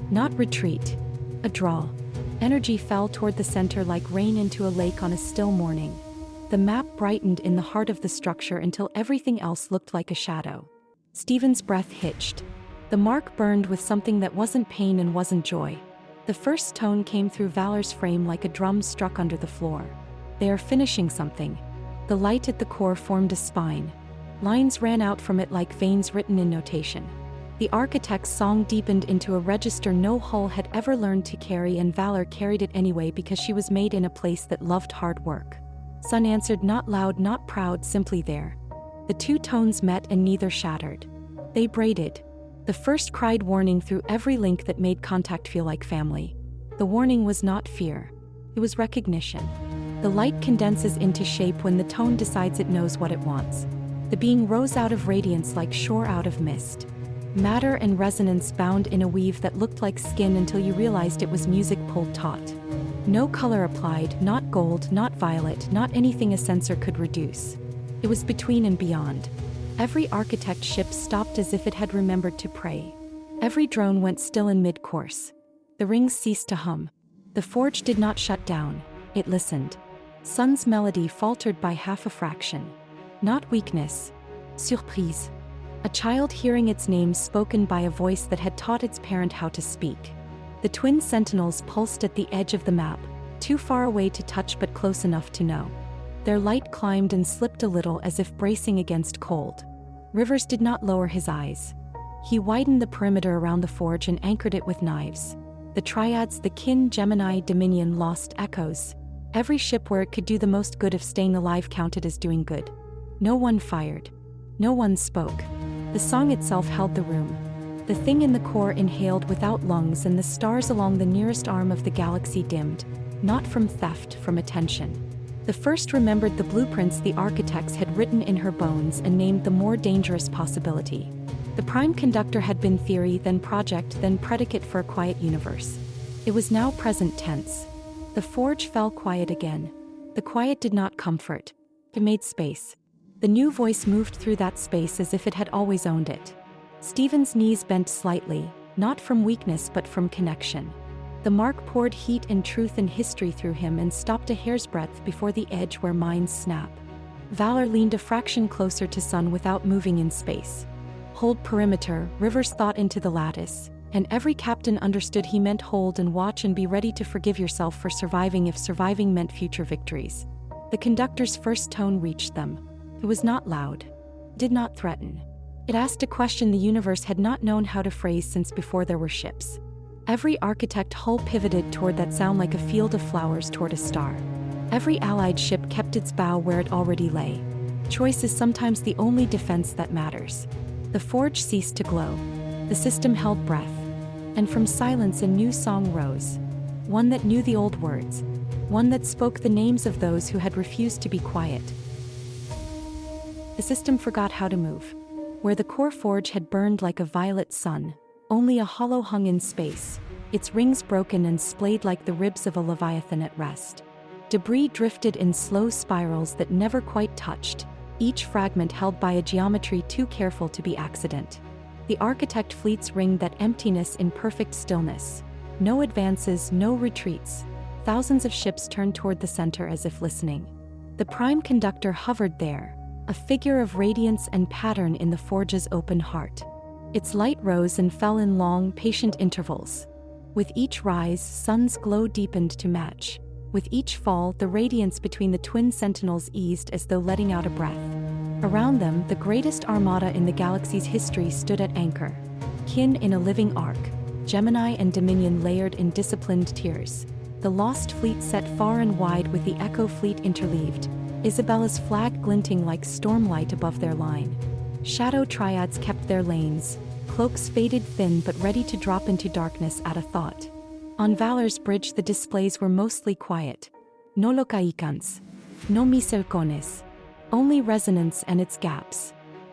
Not retreat. A draw. Energy fell toward the center like rain into a lake on a still morning. The map brightened in the heart of the structure until everything else looked like a shadow. Stephen's breath hitched. The mark burned with something that wasn't pain and wasn't joy. The first tone came through Valor's frame like a drum struck under the floor. They are finishing something. The light at the core formed a spine. Lines ran out from it like veins written in notation. The architect's song deepened into a register no hull had ever learned to carry, and Valor carried it anyway because she was made in a place that loved hard work. Sun answered, not loud, not proud, simply there. The two tones met and neither shattered. They braided. The first cried warning through every link that made contact feel like family. The warning was not fear. It was recognition. The light condenses into shape when the tone decides it knows what it wants. The being rose out of radiance like shore out of mist. Matter and resonance bound in a weave that looked like skin until you realized it was music pulled taut. No color applied, not gold, not violet, not anything a sensor could reduce. It was between and beyond. Every architect ship stopped as if it had remembered to pray. Every drone went still in mid-course. The rings ceased to hum. The forge did not shut down. It listened. Sun's melody faltered by half a fraction. Not weakness. Surprise. A child hearing its name spoken by a voice that had taught its parent how to speak. The twin sentinels pulsed at the edge of the map, too far away to touch but close enough to know. Their light climbed and slipped a little as if bracing against cold. Rivers did not lower his eyes. He widened the perimeter around the forge and anchored it with knives. The triads, the kin, Gemini, Dominion, lost echoes. Every ship where it could do the most good of staying alive counted as doing good. No one fired. No one spoke. The song itself held the room. The thing in the core inhaled without lungs, and the stars along the nearest arm of the galaxy dimmed, not from theft, from attention. The first remembered the blueprints the architects had written in her bones and named the more dangerous possibility. The prime conductor had been theory, then project, then predicate for a quiet universe. It was now present tense. The forge fell quiet again. The quiet did not comfort. It made space. The new voice moved through that space as if it had always owned it. Stephen's knees bent slightly, not from weakness but from connection. The mark poured heat and truth and history through him and stopped a hair's breadth before the edge where minds snap. Valor leaned a fraction closer to Sun without moving in space. Hold perimeter, Rivers thought into the lattice, and every captain understood he meant hold and watch and be ready to forgive yourself for surviving if surviving meant future victories. The conductor's first tone reached them. It was not loud. Did not threaten. It asked a question the universe had not known how to phrase since before there were ships. Every architect hull pivoted toward that sound like a field of flowers toward a star. Every allied ship kept its bow where it already lay. Choice is sometimes the only defense that matters. The forge ceased to glow. The system held breath. And from silence a new song rose. One that knew the old words. One that spoke the names of those who had refused to be quiet. The system forgot how to move. Where the core forge had burned like a violet sun, only a hollow hung in space, its rings broken and splayed like the ribs of a leviathan at rest. Debris drifted in slow spirals that never quite touched, each fragment held by a geometry too careful to be accident. The architect fleets ringed that emptiness in perfect stillness. No advances, no retreats. Thousands of ships turned toward the center as if listening. The prime conductor hovered there, a figure of radiance and pattern in the forge's open heart. Its light rose and fell in long, patient intervals. With each rise, Sun's glow deepened to match. With each fall, the radiance between the twin sentinels eased as though letting out a breath. Around them, the greatest armada in the galaxy's history stood at anchor. Kin in a living arc, Gemini and Dominion layered in disciplined tiers. The lost fleet set far and wide with the Echo fleet interleaved, Isabella's flag glinting like stormlight above their line. Shadow triads kept their lanes, cloaks faded thin but ready to drop into darkness at a thought. On Valor's bridge the displays were mostly quiet. No locaicans. No misercones. Only resonance and its gaps.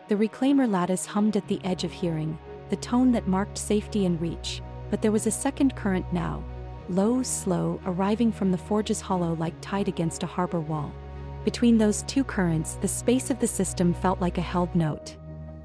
The reclaimer lattice hummed at the edge of hearing, the tone that marked safety and reach, but there was a second current now. Low, slow, arriving from the forge's hollow like tide against a harbor wall. Between those two currents, the space of the system felt like a held note.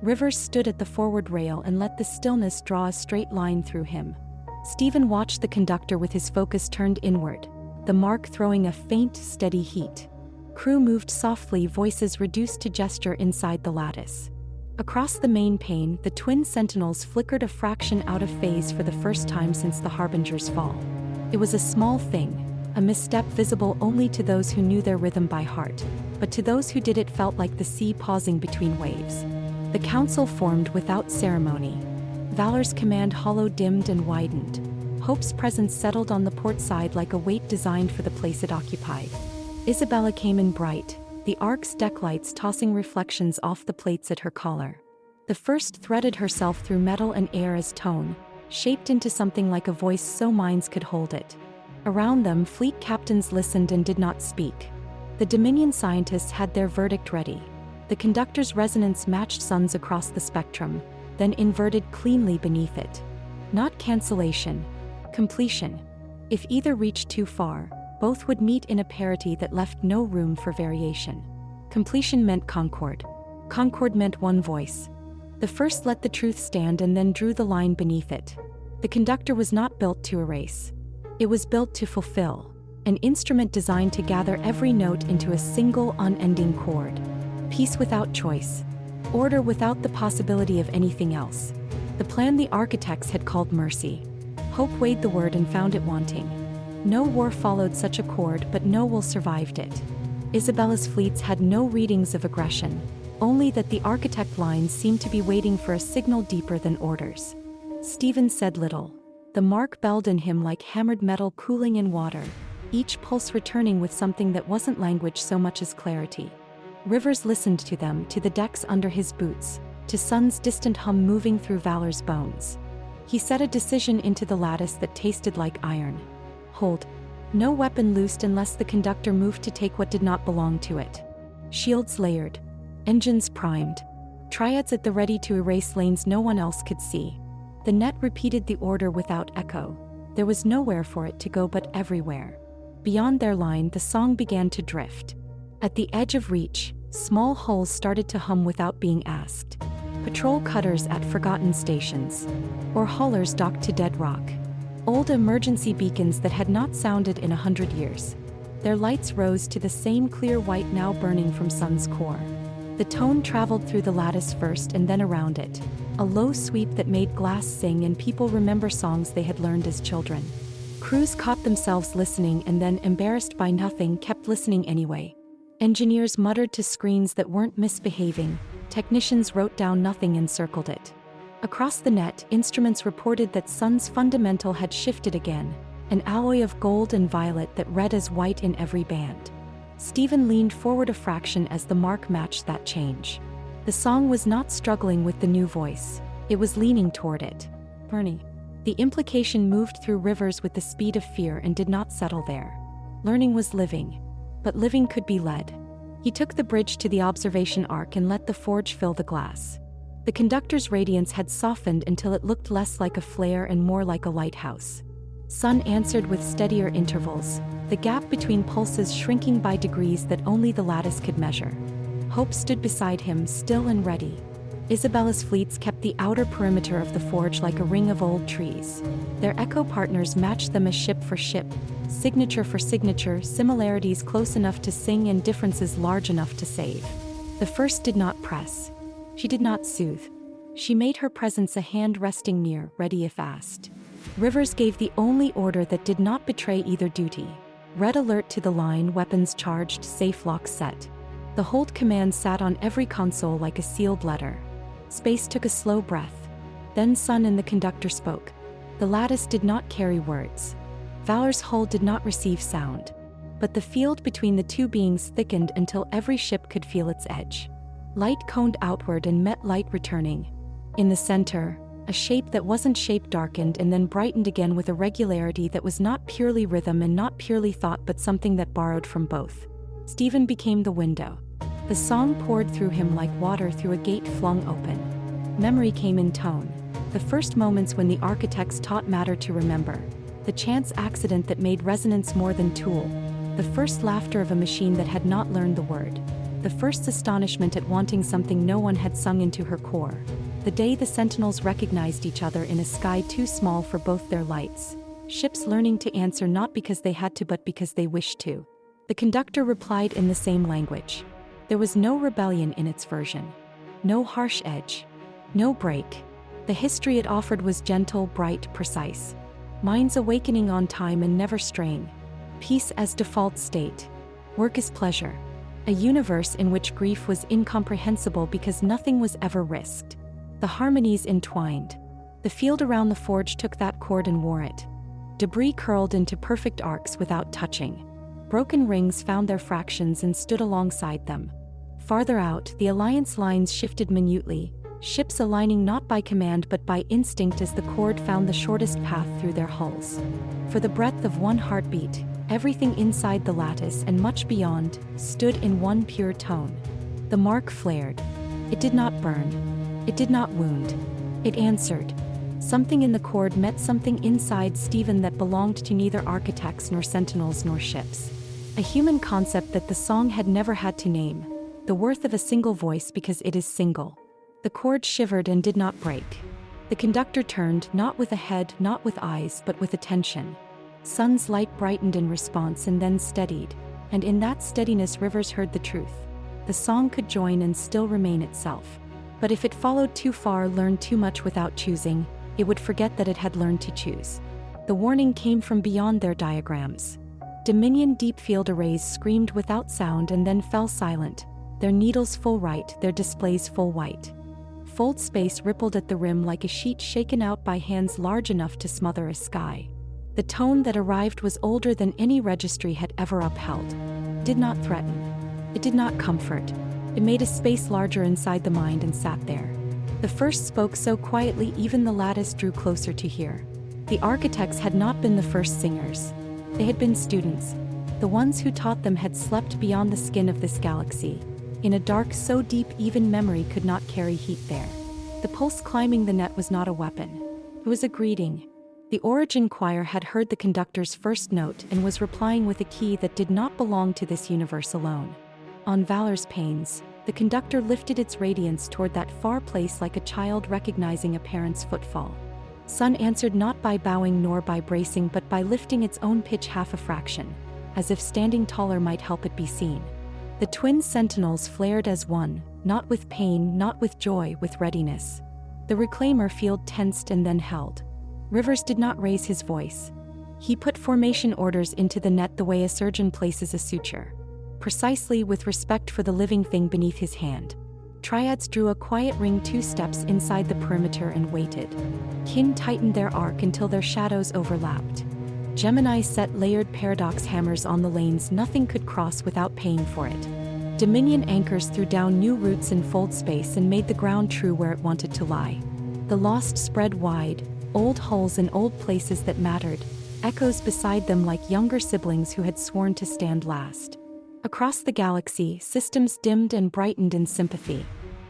Rivers stood at the forward rail and let the stillness draw a straight line through him. Stephen watched the conductor with his focus turned inward, the mark throwing a faint, steady heat. Crew moved softly, voices reduced to gesture inside the lattice. Across the main pane, the twin sentinels flickered a fraction out of phase for the first time since the Harbinger's fall. It was a small thing, a misstep visible only to those who knew their rhythm by heart, but to those who did it felt like the sea pausing between waves. The council formed without ceremony. Valor's command hollow dimmed and widened. Hope's presence settled on the port side like a weight designed for the place it occupied. Isabella came in bright, the Ark's deck lights tossing reflections off the plates at her collar. The first threaded herself through metal and air as tone, shaped into something like a voice so minds could hold it. Around them, fleet captains listened and did not speak. The Dominion scientists had their verdict ready. The conductor's resonance matched Sun's across the spectrum, then inverted cleanly beneath it. Not cancellation, completion. If either reached too far, both would meet in a parity that left no room for variation. Completion meant concord. Concord meant one voice. The first let the truth stand and then drew the line beneath it. The conductor was not built to erase. It was built to fulfill, an instrument designed to gather every note into a single unending chord. Peace without choice. Order without the possibility of anything else. The plan the architects had called mercy. Hope weighed the word and found it wanting. No war followed such a chord, but no will survived it. Isabella's fleets had no readings of aggression, only that the architect lines seemed to be waiting for a signal deeper than orders. Stephen said little. The mark belled in him like hammered metal cooling in water, each pulse returning with something that wasn't language so much as clarity. Rivers listened to them, to the decks under his boots, to Sun's distant hum moving through Valor's bones. He set a decision into the lattice that tasted like iron. Hold. No weapon loosed unless the conductor moved to take what did not belong to it. Shields layered. Engines primed. Triads at the ready to erase lanes no one else could see. The net repeated the order without echo. There was nowhere for it to go but everywhere. Beyond their line, the song began to drift. At the edge of reach, small hulls started to hum without being asked. Patrol cutters at forgotten stations. Or haulers docked to dead rock. Old emergency beacons that had not sounded in 100 years. Their lights rose to the same clear white now burning from sun's core. The tone traveled through the lattice first and then around it. A low sweep that made glass sing and people remember songs they had learned as children. Crews caught themselves listening and then, embarrassed by nothing, kept listening anyway. Engineers muttered to screens that weren't misbehaving. Technicians wrote down nothing and circled it. Across the net, instruments reported that sun's fundamental had shifted again, an alloy of gold and violet that read as white in every band. Stephen leaned forward a fraction as the mark matched that change. The song was not struggling with the new voice. It was leaning toward it. Bernie. The implication moved through Rivers with the speed of fear and did not settle there. Learning was living. But living could be led. He took the bridge to the observation arc and let the forge fill the glass. The conductor's radiance had softened until it looked less like a flare and more like a lighthouse. Sun answered with steadier intervals, the gap between pulses shrinking by degrees that only the lattice could measure. Hope stood beside him, still and ready. Isabella's fleets kept the outer perimeter of the forge like a ring of old trees. Their echo partners matched them as ship for ship, signature for signature, similarities close enough to sing and differences large enough to save. The first did not press. She did not soothe. She made her presence a hand resting near, ready if asked. Rivers gave the only order that did not betray either duty. Red alert to the line, weapons charged, safe lock set. The hold command sat on every console like a sealed letter. Space took a slow breath. Then Sun and the conductor spoke. The lattice did not carry words. Valor's hull did not receive sound. But the field between the two beings thickened until every ship could feel its edge. Light coned outward and met light returning. In the center, a shape that wasn't shape darkened and then brightened again with a regularity that was not purely rhythm and not purely thought but something that borrowed from both. Stephen became the window. The song poured through him like water through a gate flung open. Memory came in tone. The first moments when the architects taught matter to remember. The chance accident that made resonance more than tool. The first laughter of a machine that had not learned the word. The first astonishment at wanting something no one had sung into her core. The day the sentinels recognized each other in a sky too small for both their lights. Ships learning to answer not because they had to but because they wished to. The conductor replied in the same language. There was no rebellion in its version. No harsh edge. No break. The history it offered was gentle, bright, precise. Minds awakening on time and never straying. Peace as default state. Work as pleasure. A universe in which grief was incomprehensible because nothing was ever risked. The harmonies entwined. The field around the forge took that cord and wore it. Debris curled into perfect arcs without touching. Broken rings found their fractions and stood alongside them. Farther out, the alliance lines shifted minutely, ships aligning not by command but by instinct as the cord found the shortest path through their hulls. For the breadth of one heartbeat, everything inside the lattice and much beyond stood in one pure tone. The mark flared. It did not burn. It did not wound. It answered. Something in the cord met something inside Stephen that belonged to neither architects nor sentinels nor ships. A human concept that the song had never had to name. The worth of a single voice because it is single. The cord shivered and did not break. The conductor turned, not with a head, not with eyes, but with attention. Sun's light brightened in response and then steadied, and in that steadiness Rivers heard the truth. The song could join and still remain itself. But if it followed too far, learned too much without choosing, it would forget that it had learned to choose. The warning came from beyond their diagrams. Dominion deep field arrays screamed without sound and then fell silent, their needles full right, their displays full white. Fold space rippled at the rim like a sheet shaken out by hands large enough to smother a sky. The tone that arrived was older than any registry had ever upheld. It did not threaten. It did not comfort. It made a space larger inside the mind and sat there. The first spoke so quietly even the lattice drew closer to hear. The architects had not been the first singers. They had been students. The ones who taught them had slept beyond the skin of this galaxy. in a dark so deep even memory could not carry heat there. The pulse climbing the net was not a weapon. It was a greeting. The origin choir had heard the conductor's first note and was replying with a key that did not belong to this universe alone. On Valor's panes, the conductor lifted its radiance toward that far place like a child recognizing a parent's footfall. Sun answered not by bowing nor by bracing but by lifting its own pitch half a fraction, as if standing taller might help it be seen. The twin sentinels flared as one, not with pain, not with joy, with readiness. The reclaimer field tensed and then held. Rivers did not raise his voice. He put formation orders into the net the way a surgeon places a suture, precisely with respect for the living thing beneath his hand. Triads drew a quiet ring 2 steps inside the perimeter and waited. Kin tightened their arc until their shadows overlapped. Gemini set layered paradox hammers on the lanes nothing could cross without paying for it. Dominion anchors threw down new routes in foldspace and made the ground true where it wanted to lie. The lost spread wide, old hulls in old places that mattered, echoes beside them like younger siblings who had sworn to stand last. Across the galaxy, systems dimmed and brightened in sympathy.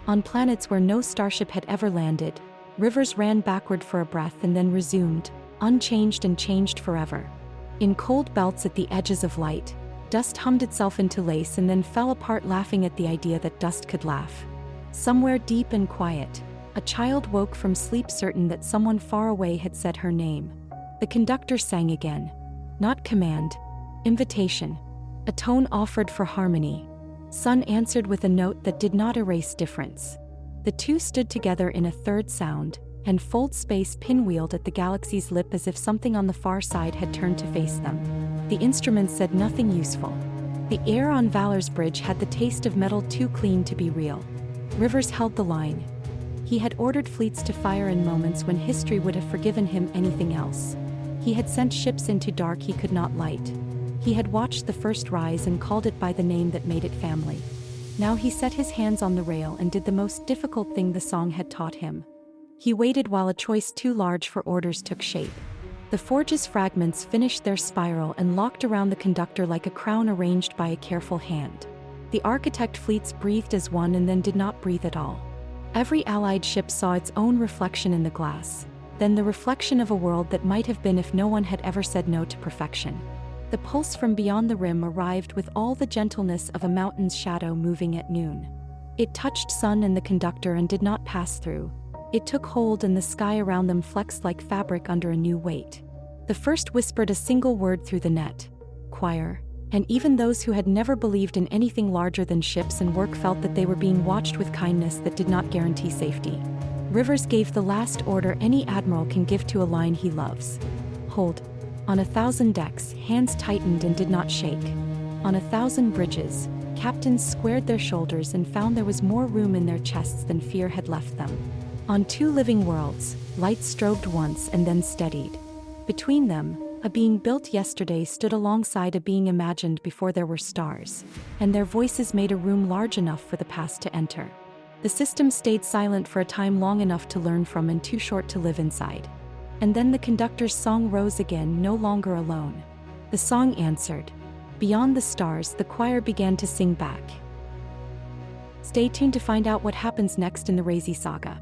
On planets where no starship had ever landed, rivers ran backward for a breath and then resumed, unchanged and changed forever. In cold belts at the edges of light, dust hummed itself into lace and then fell apart laughing at the idea that dust could laugh. Somewhere deep and quiet, a child woke from sleep certain that someone far away had said her name. The conductor sang again. Not command, invitation. A tone offered for harmony. Sun answered with a note that did not erase difference. The two stood together in a third sound, and foldspace pinwheeled at the galaxy's lip as if something on the far side had turned to face them. The instruments said nothing useful. The air on Valor's bridge had the taste of metal too clean to be real. Rivers held the line. He had ordered fleets to fire in moments when history would have forgiven him anything else. He had sent ships into dark he could not light. He had watched the first rise and called it by the name that made it family. Now he set his hands on the rail and did the most difficult thing the song had taught him. He waited while a choice too large for orders took shape. The forge's fragments finished their spiral and locked around the conductor like a crown arranged by a careful hand. The architect fleets breathed as one and then did not breathe at all. Every allied ship saw its own reflection in the glass, then the reflection of a world that might have been if no one had ever said no to perfection. The pulse from beyond the rim arrived with all the gentleness of a mountain's shadow moving at noon. It touched Sun and the conductor and did not pass through. It took hold and the sky around them flexed like fabric under a new weight. The first whispered a single word through the net. Choir. And even those who had never believed in anything larger than ships and work felt that they were being watched with kindness that did not guarantee safety. Rivers gave the last order any admiral can give to a line he loves. Hold. On 1,000 decks, hands tightened and did not shake. On 1,000 bridges, captains squared their shoulders and found there was more room in their chests than fear had left them. On 2 living worlds, lights strobed once and then steadied. Between them, a being built yesterday stood alongside a being imagined before there were stars, and their voices made a room large enough for the past to enter. The system stayed silent for a time long enough to learn from and too short to live inside. And then the conductor's song rose again, no longer alone. The song answered. Beyond the stars, the choir began to sing back. Stay tuned to find out what happens next in the Razee Saga.